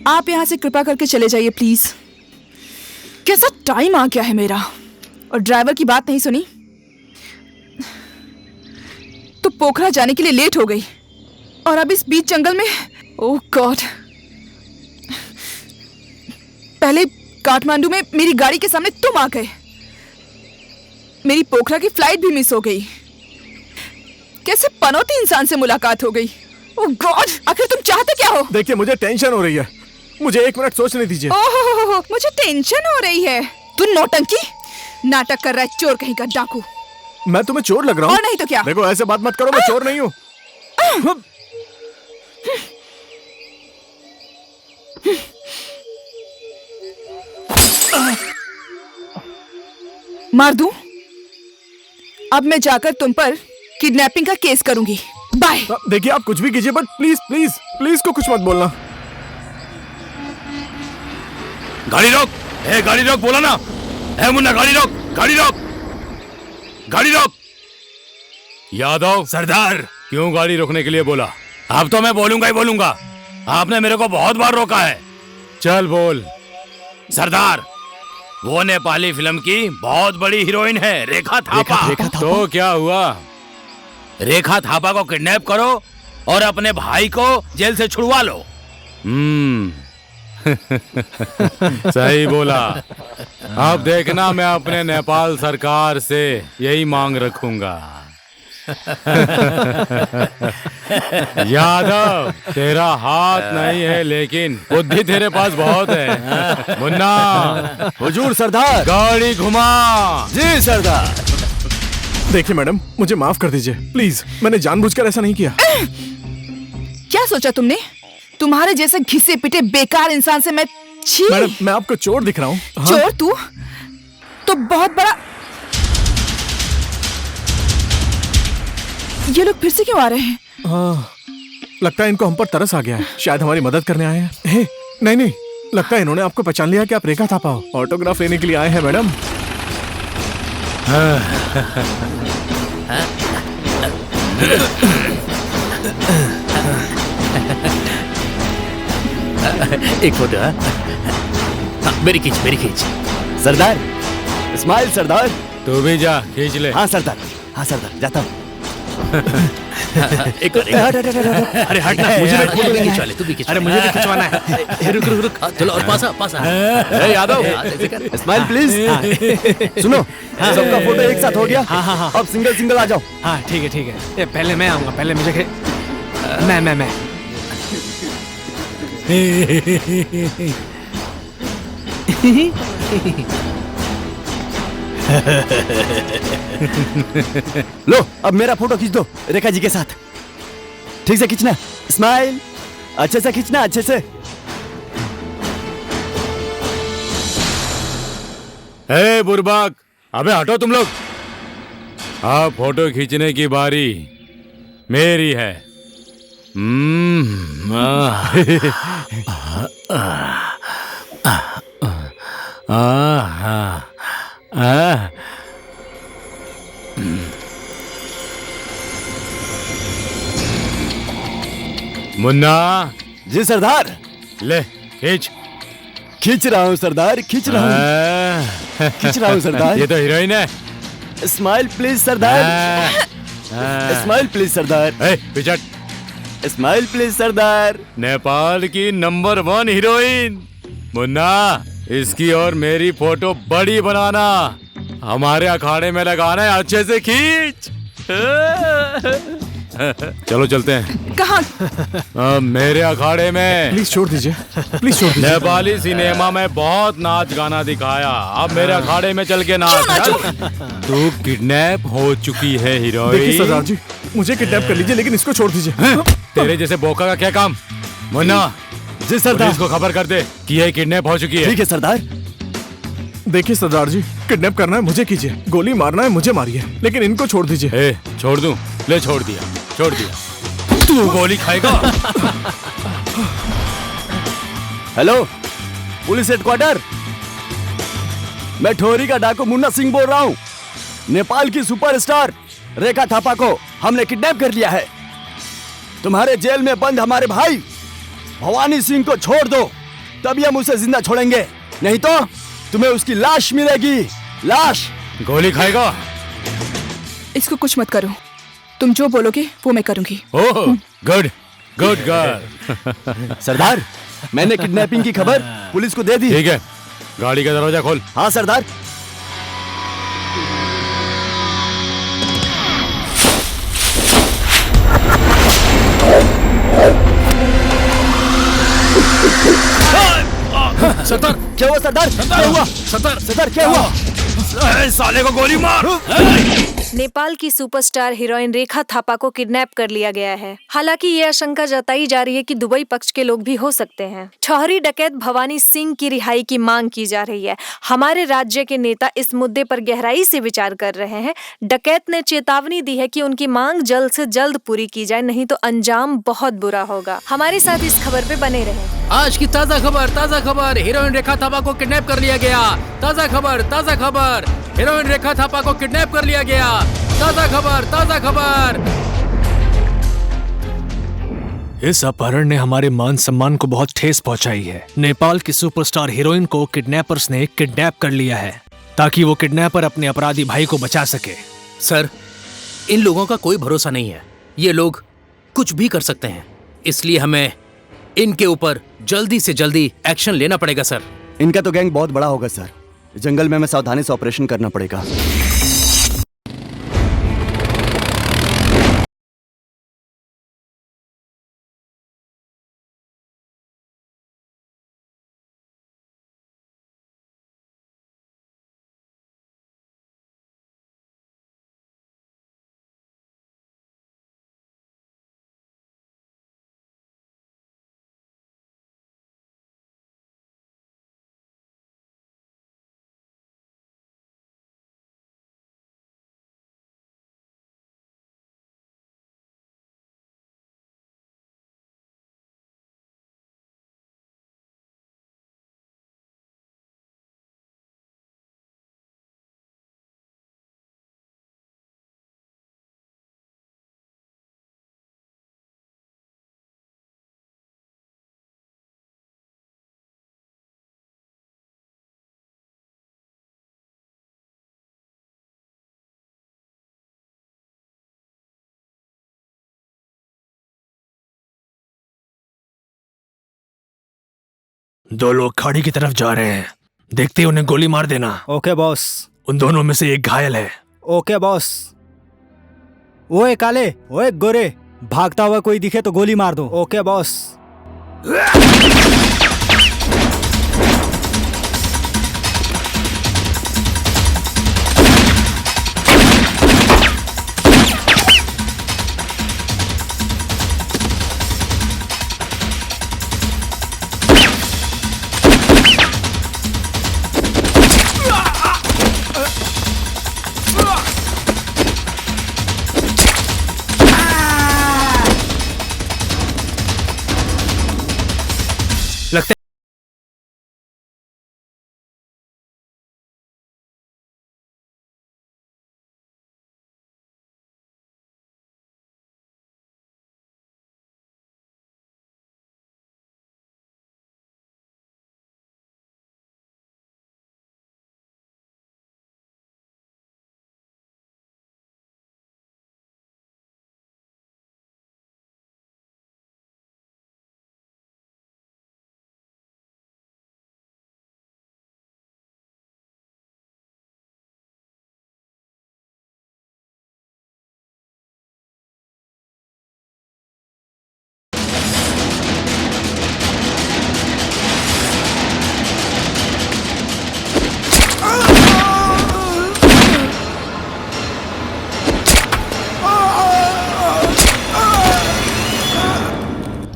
आप यहाँ से कृपा करके चले जाइए प्लीज। कैसा टाइम आ गया है मेरा, और ड्राइवर की बात नहीं सुनी तो पोखरा जाने के लिए लेट हो गई, और अब इस बीच जंगल में। ओह गॉड, पहले काठमांडू में मेरी गाड़ी के सामने तुम आ गए। मेरी पोखरा की फ्लाइट भी मिस हो गई। कैसे पनौती इंसान से मुलाकात हो गई। ओह गॉड, आखिर तुम चाहते क्या हो? देखिए मुझे टेंशन हो रही है, मुझे 1 मिनट सोचने दीजिए। ओह, मुझे टेंशन हो रही है। तू नौटंकी नाटक कर रहा है, चोर कहीं का, डाकू। मैं तुम्हें चोर लग रहा हूँ? और नहीं तो क्या? देखो ऐसे बात मत करो, मैं चोर नहीं हूँ। मार दूं? अब मैं जाकर तुम पर किडनैपिंग का केस करूंगी। बाय। देखिए आप कुछ भी कीजिए, बट प्लीज प्लीज प्लीज को कुछ मत बोलना। गाड़ी रोक, ए गाड़ी रोक, बोला ना। ए मुन्ना गाड़ी रोक, गाड़ी रोक, गाड़ी रोक। यादव सरदार, क्यों गाड़ी रोकने के लिए बोला? अब तो मैं बोलूंगा ही बोलूंगा। आपने मेरे को बहुत बार रोका है। चल बोल। सरदार, वो नेपाली फिल्म की बहुत बड़ी हीरोइन है, रेखा थापा। रेखा थापा? तो क्या हुआ? रेखा थापा को किडनैप करो और अपने भाई को जेल से छुड़वा लो। सही बोला। अब देखना, मैं अपने नेपाल सरकार से यही मांग रखूंगा। यादव, तेरा हाथ नहीं है लेकिन बुद्धि तेरे पास बहुत है। मुन्ना। हुजूर सरदार। गाड़ी घुमा। जी सरदार। देखिए मैडम, मुझे माफ कर दीजिए प्लीज, मैंने जानबूझकर ऐसा नहीं किया। क्या सोचा तुमने? तुम्हारे जैसे घिसे पिटे बेकार इंसान से मैं छी। मैडम मैं आपको चोर दिख रहा हूँ? हाँ? चोर तू तो बहुत बड़ा। ये लोग फिर से क्यों आ रहे हैं? हाँ, लगता है इनको हम पर तरस आ गया है, शायद हमारी मदद करने आए हैं। हे, नहीं नहीं, लगता है इन्होंने आपको पहचान लिया कि आप रेखा थापा हो। ऑटोग्राफ लेने के लिए आए हैं मैडम। एक फोटो। मेरी खींच। सरदार, स्माइल सरदार। तू भी जा, खींच ले। हाँ सरदार, जाता हूँ। एक अरे हट ना, मुझे भी फोटो खिंचवा ले, तू भी खिंचवा। अरे मुझे भी खिंचवाना है। रुक। चलो और पासा। Yadav, smile please. सुनो, सबका फोटो एक साथ हो गया। हाँ। अब सिंगल आ जाओ। हाँ ठीक है। ये पहले मैं आऊंगा, पहले मुझे मैं लो, अब मेरा फोटो खींच दो रेखा जी के साथ। ठीक से खींचना, स्माइल अच्छे से खींचना, अच्छे से। ए बुर्बाक, अबे हटो तुम लोग। अब फोटो खींचने की बारी मेरी है। मुन्ना। जी सरदार। ले खींच रहा हूँ सरदार, खींच रहा हूँ सरदार। ये तो हीरोइन है। Smile please Sardar. Smile please Sardar. पिचट। Smile please Sardar. नेपाल की नंबर 1 हीरोइन मुन्ना, इसकी और मेरी फोटो बड़ी बनाना, हमारे अखाड़े में लगाना है, अच्छे से खींच। चलो चलते हैं। कहाँ? मेरे अखाड़े में। प्लीज छोड़ दीजिए, प्लीज छोड़ दीजिए। नेपाली सिनेमा में बहुत नाच गाना दिखाया, अब मेरे अखाड़े में चल के नाच। तू किडनैप हो चुकी है हीरोइन। देखिए सरदार जी, मुझे किडनैप कर लीजिए लेकिन इसको छोड़ दीजिए। तेरे जैसे बोका का क्या काम? मुन्ना। जी सरदार। पुलिस को खबर कर दे कि ये किडनैप हो चुकी है। ठीक है सरदार। देखिए सरदार जी, किडनैप करना है मुझे कीजिए, गोली मारना है मुझे मारिए, लेकिन इनको छोड़ दीजिए। छोड़ दूं? ले छोड़ दिया। तू गोली खाएगा। हेलो पुलिस हेडक्वार्टर, मैं ठोरी का डाकू मुन्ना सिंह बोल रहा हूँ। नेपाल की सुपरस्टार रेखा थापा को हमने किडनैप कर लिया है। तुम्हारे जेल में बंद हमारे भाई भवानी सिंह को छोड़ दो, तभी हम उसे जिंदा छोड़ेंगे, नहीं तो तुम्हें उसकी लाश मिलेगी। लाश। गोली खाएगा? इसको कुछ मत करो, तुम जो बोलोगे वो मैं करूंगी। Oh good girl. सरदार, मैंने किडनैपिंग की खबर पुलिस को दे दी। ठीक है, गाड़ी का दरवाजा खोल। हाँ सरदार। सरदार क्या हुआ सरदार? क्या हुआ सरदार? क्या हुआ? साले को गोली मार। नेपाल की सुपरस्टार हीरोइन रेखा थापा को किडनैप कर लिया गया है। हालांकि ये आशंका जताई जा रही है कि दुबई पक्ष के लोग भी हो सकते हैं। ठहरी डकैत भवानी सिंह की रिहाई की मांग की जा रही है। हमारे राज्य के नेता इस मुद्दे पर गहराई से विचार कर रहे हैं। डकैत ने चेतावनी दी है कि उनकी मांग जल्द से जल्द पूरी की जाए, नहीं तो अंजाम बहुत बुरा होगा। हमारे साथ इस खबर पे बने रहें। आज की ताजा खबर, हीरोइन रेखा थापा को किडनैप कर लिया गया। ताजा खबर, हीरोइन रेखा थापा को किडनैप कर लिया गया। ताजा खबर। इस अपहरण ने हमारे मान सम्मान को बहुत ठेस पहुंचाई है। नेपाल की सुपरस्टार हीरोइन को किडनैपर्स ने किडनैप कर लिया है ताकि वो किडनैपर अपने अपराधी भाई को बचा सके। सर, इन लोगों का कोई भरोसा नहीं है। ये लोग कुछ भी कर सकते हैं, इसलिए हमें इनके ऊपर जल्दी से जल्दी एक्शन लेना पड़ेगा सर। इनका तो गैंग बहुत बड़ा होगा सर। जंगल में हमें सावधानी से ऑपरेशन करना पड़ेगा। दो लोग खाड़ी की तरफ जा रहे हैं। देखते ही उन्हें गोली मार देना। Okay boss. उन दोनों में से एक घायल है। Okay boss. ओए काले, ओए गोरे, भागता हुआ कोई दिखे तो गोली मार दो। Okay boss. लगता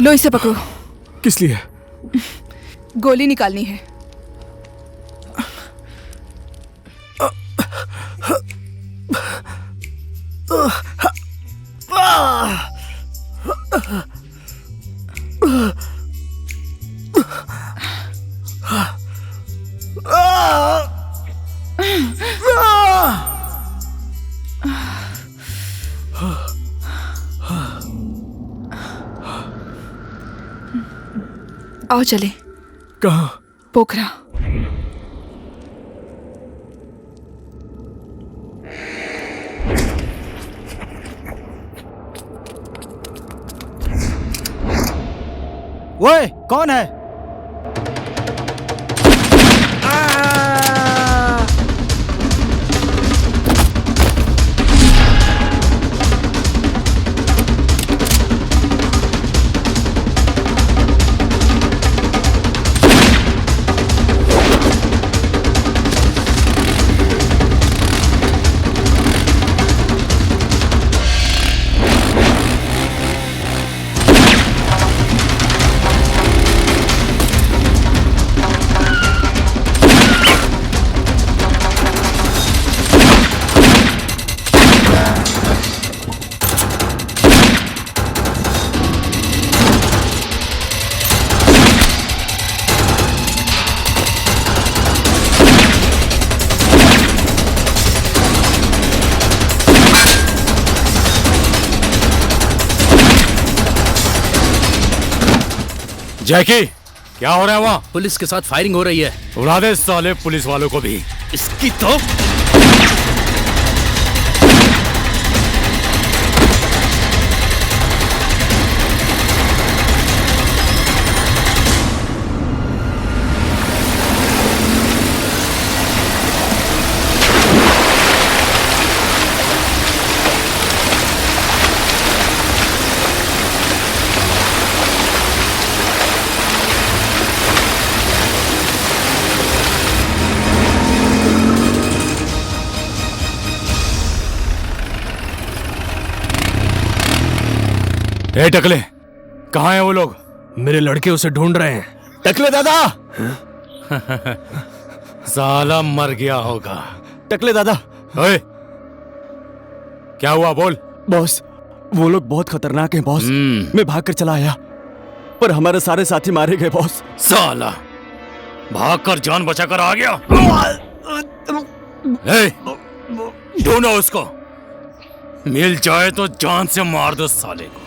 लो इसे पकड़ो। किस लिए? गोली निकालनी है। आओ चले। कहाँ? पोखरा। ओए कौन है? जैकी, क्या हो रहा है वहाँ? पुलिस के साथ फायरिंग हो रही है। उड़ा दे साले पुलिस वालों को भी। इसकी तो ए टकले, कहाँ हैं वो लोग? मेरे लड़के उसे ढूंढ रहे हैं। टकले दादा। साला मर गया होगा। टकले दादा। ओए, क्या हुआ बोल। बॉस, वो लोग बहुत खतरनाक हैं बॉस। मैं भागकर चला आया, पर हमारे सारे साथी मारे गए बॉस। साला भागकर जान बचाकर आ गया। ए, ढूंढो उसको, मिल जाए तो जान से मार दो साले को।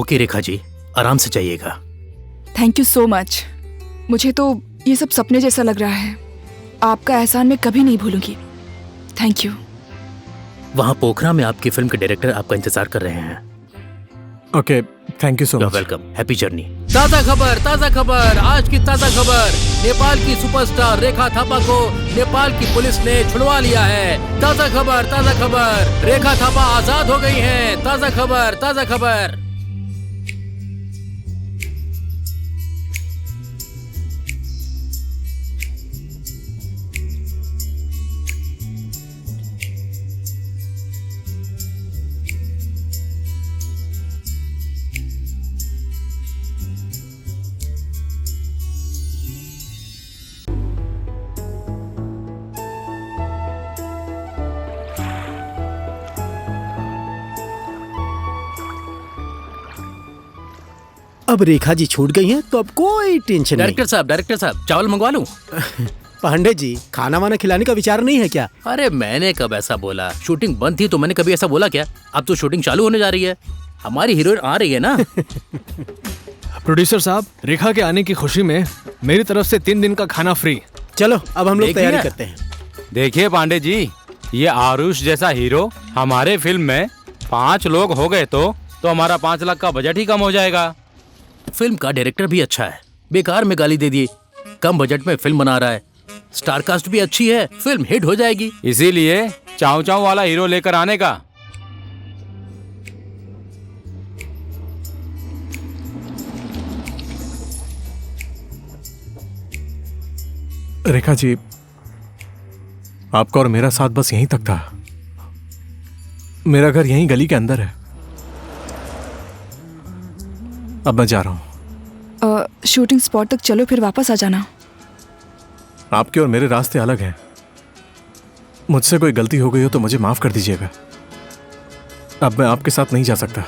ओके रेखा जी, आराम से जाइएगा। Thank you so much. मुझे तो ये सब सपने जैसा लग रहा है। आपका एहसान मैं कभी नहीं भूलूंगी। Thank you. वहाँ पोखरा में आपकी फिल्म के डायरेक्टर आपका इंतजार कर रहे हैं। Okay, thank you so much. Welcome, happy journey. ताजा खबर, आज की ताजा खबर। नेपाल की सुपरस्टार रेखा थापा को नेपाल की पुलिस ने छुड़वा लिया है। ताजा खबर, रेखा थापा आजाद हो गई हैं। ताजा खबर। अब रेखा जी छूट गई हैं तो अब कोई टेंशन नहीं। डायरेक्टर साहब, चावल मंगवा लूं? पांडे जी, खाना वाना खिलाने का विचार नहीं है क्या? अरे मैंने कब ऐसा बोला? शूटिंग बंद थी तो मैंने कभी ऐसा बोला क्या? अब तो शूटिंग चालू होने जा रही है, हमारी हीरोइन आ रही है ना। प्रोड्यूसर साहब, रेखा के आने की खुशी में मेरी तरफ से 3 दिन का खाना फ्री। चलो अब हम लोग तैयारी करते हैं। देखिए पांडे जी, ये आरुष जैसा हीरो हमारे फिल्म में 5 लोग हो गए तो हमारा 5 लाख का बजट ही कम हो जाएगा। फिल्म का डायरेक्टर भी अच्छा है, बेकार में गाली दे दिए। कम बजट में फिल्म बना रहा है, स्टार कास्ट भी अच्छी है, फिल्म हिट हो जाएगी। इसीलिए चाव चाव वाला हीरो लेकर आने का। रेखा जी, आपका और मेरा साथ बस यहीं तक था। मेरा घर यहीं गली के अंदर है। अब मैं जा रहा हूँ। शूटिंग स्पॉट तक चलो, फिर वापस आ जाना। आपके और मेरे रास्ते अलग हैं। मुझसे कोई गलती हो गई हो तो मुझे माफ कर दीजिएगा। अब मैं आपके साथ नहीं जा सकता।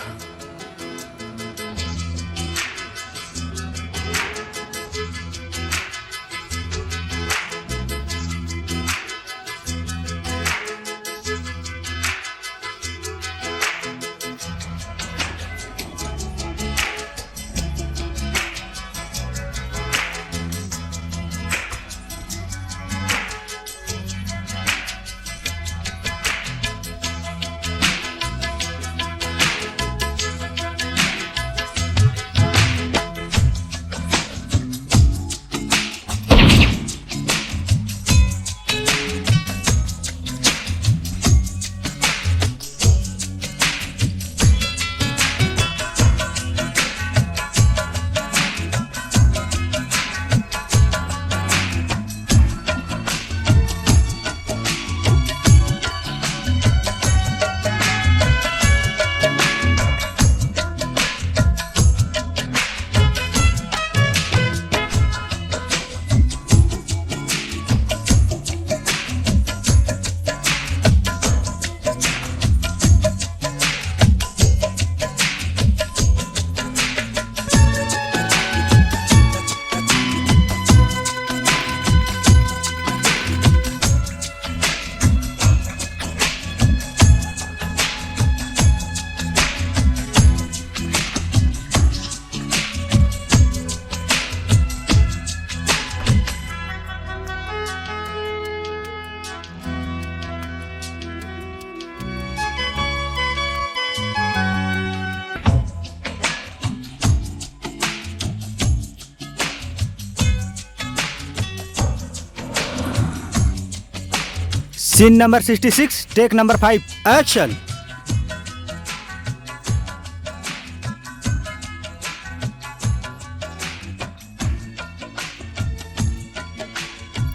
Scene number 66, take number 5, action.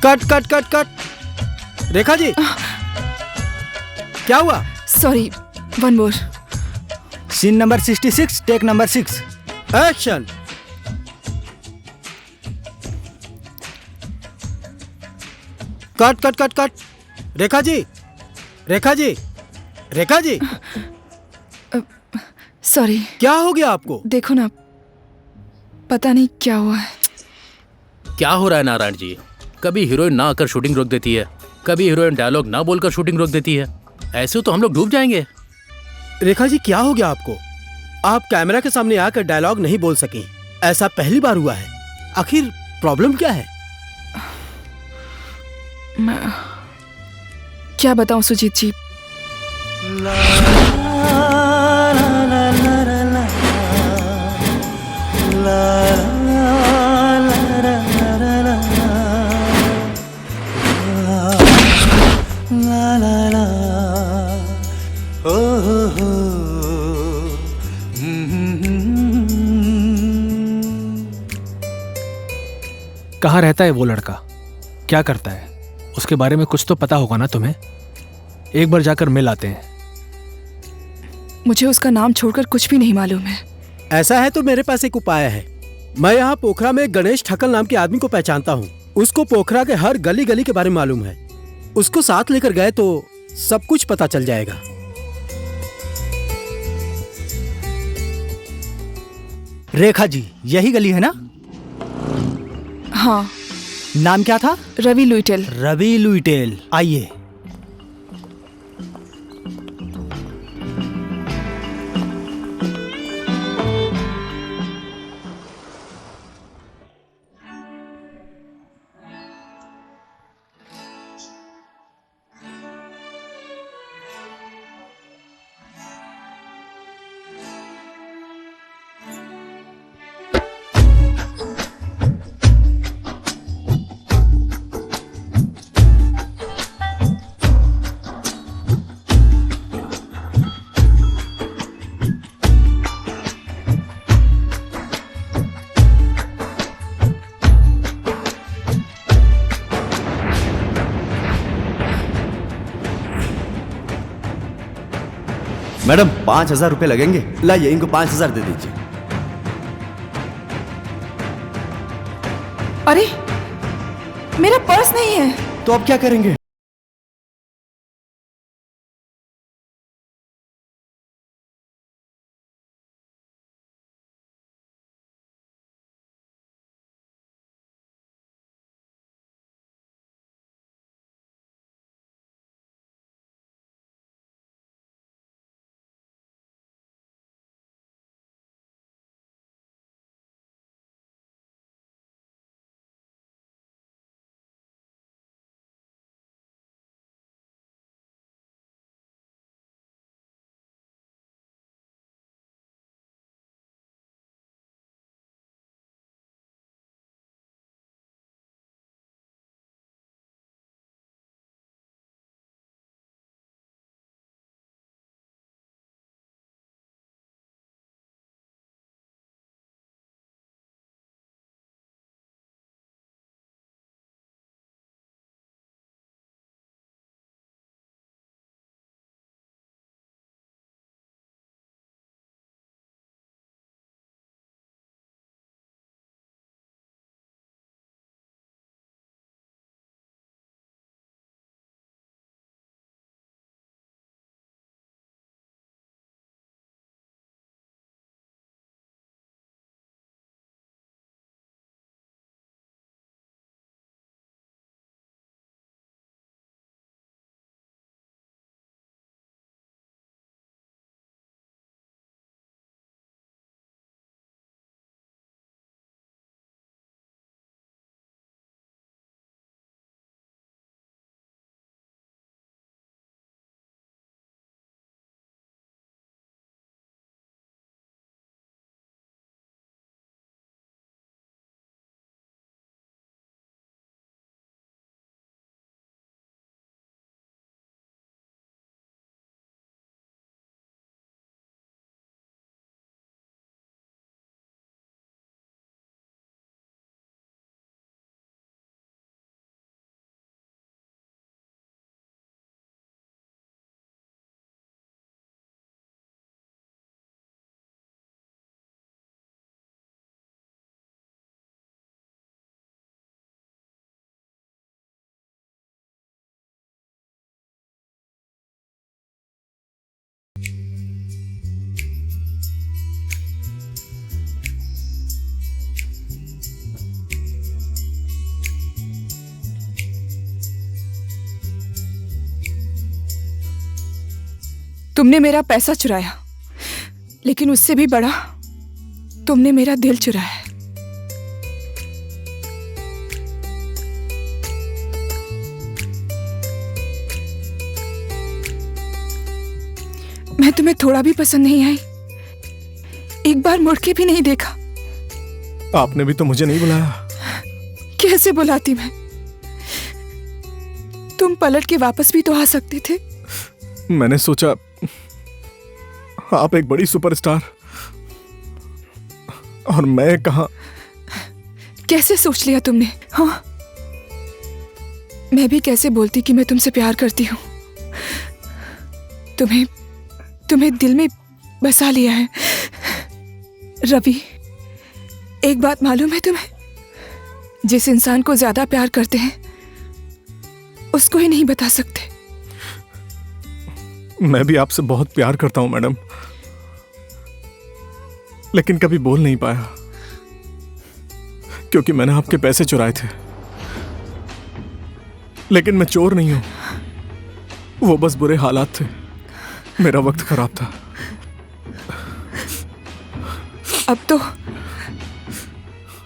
Cut cut cut cut. Rekha ji, क्या हुआ? Sorry, one more. Scene number 66, take number 6, action. Cut cut cut cut. Rekha ji, Rekha ji, Rekha ji, sorry. क्या हो गया आपको? देखो ना, पता नहीं क्या हुआ है। क्या हो रहा है नारायण जी? कभी हीरोइन ना आकर शूटिंग रोक देती है, कभी हीरोइन डायलॉग ना बोलकर शूटिंग रोक देती है। ऐसे तो हम लोग डूब जाएंगे। रेखा जी, क्या हो गया आपको? आप कैमरा के सामने आकर डायलॉग नहीं बोल सके, ऐसा पहली बार हुआ है। आखिर प्रॉब्लम क्या है? मैं क्या बताऊं सुजीत जी। कहाँ रहता है वो लड़का, क्या करता है, उसके बारे में कुछ तो पता होगा ना तुम्हें। एक बार जाकर मिल आते हैं। मुझे उसका नाम छोड़कर कुछ भी नहीं मालूम है। ऐसा है तो मेरे पास एक उपाय है। मैं यहाँ पोखरा में गणेश ठक्कल नाम के आदमी को पहचानता हूँ। उसको पोखरा के हर गली गली के बारे में मालूम है। उसको साथ लेकर गए तो सब कुछ पता चल जाएगा। रेखा जी, यही गली है ना? हाँ। नाम क्या था? रवि लुइटेल। रवि लुइटेल, आइए। मैडम 5,000 रुपए लगेंगे। लाइए, इनको 5,000 दे दीजिए। अरे मेरा पर्स नहीं है। तो अब क्या करेंगे? तुमने मेरा पैसा चुराया, लेकिन उससे भी बड़ा तुमने मेरा दिल चुराया है। मैं तुम्हें थोड़ा भी पसंद नहीं आई, एक बार मुड़ के भी नहीं देखा। आपने भी तो मुझे नहीं बुलाया। कैसे बुलाती मैं? तुम पलट के वापस भी तो आ सकते थे। मैंने सोचा आप एक बड़ी सुपरस्टार और मैं कहाँ। कैसे सोच लिया तुमने? हाँ, मैं भी कैसे बोलती कि मैं तुमसे प्यार करती हूँ। तुम्हें दिल में बसा लिया है। रवि, एक बात मालूम है तुम्हें? जिस इंसान को ज्यादा प्यार करते हैं उसको ही नहीं बता सकते। मैं भी आपसे बहुत प्यार करता हूं मैडम, लेकिन कभी बोल नहीं पाया क्योंकि मैंने आपके पैसे चुराए थे। लेकिन मैं चोर नहीं हूं, वो बस बुरे हालात थे, मेरा वक्त खराब था।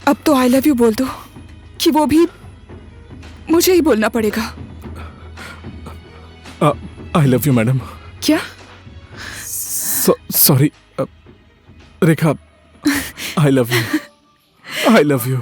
अब तो आई लव यू बोल दो, कि वो भी मुझे ही बोलना पड़ेगा। I love you madam. क्या? Sorry Rekha, I love you, I love you.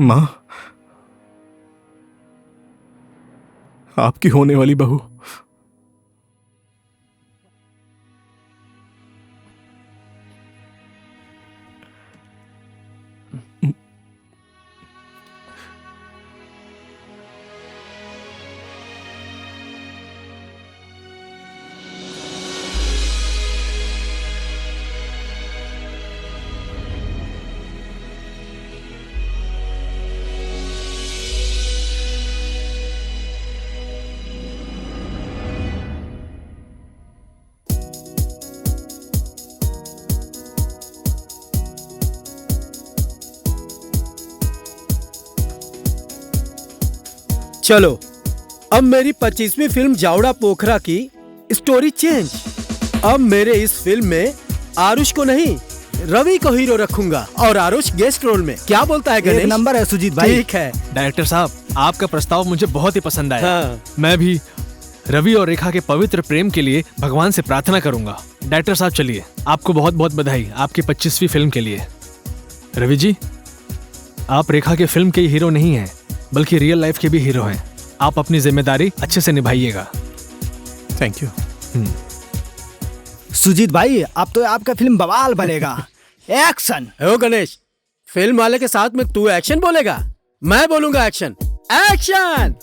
माँ, आपकी होने वाली बहू चलो, अब मेरी 25वीं फिल्म जावड़ा पोखरा की स्टोरी चेंज। अब मेरे इस फिल्म में आरुष को नहीं, रवि को हीरो रखूंगा और आरुष गेस्ट रोल में। क्या बोलता है गणेश? एक नंबर है सुजीत भाई। ठीक है डायरेक्टर साहब, आपका प्रस्ताव मुझे बहुत ही पसंद आया। हाँ। मैं भी रवि और रेखा के पवित्र प्रेम के लिए भगवान से प्रार्थना करूंगा। डायरेक्टर साहब चलिए, आपको बहुत बहुत बधाई आपकी 25वीं फिल्म के लिए। रवि जी, आप रेखा के फिल्म के हीरो नहीं हैं, बल्कि रियल लाइफ के भी हीरो हैं। आप अपनी जिम्मेदारी अच्छे से निभाइएगा। Thank you. सुजीत भाई, अब तो आपका फिल्म बवाल बनेगा। एक्शन। ओ गणेश, फिल्म वाले के साथ में तू एक्शन बोलेगा, मैं बोलूंगा एक्शन। एक्शन।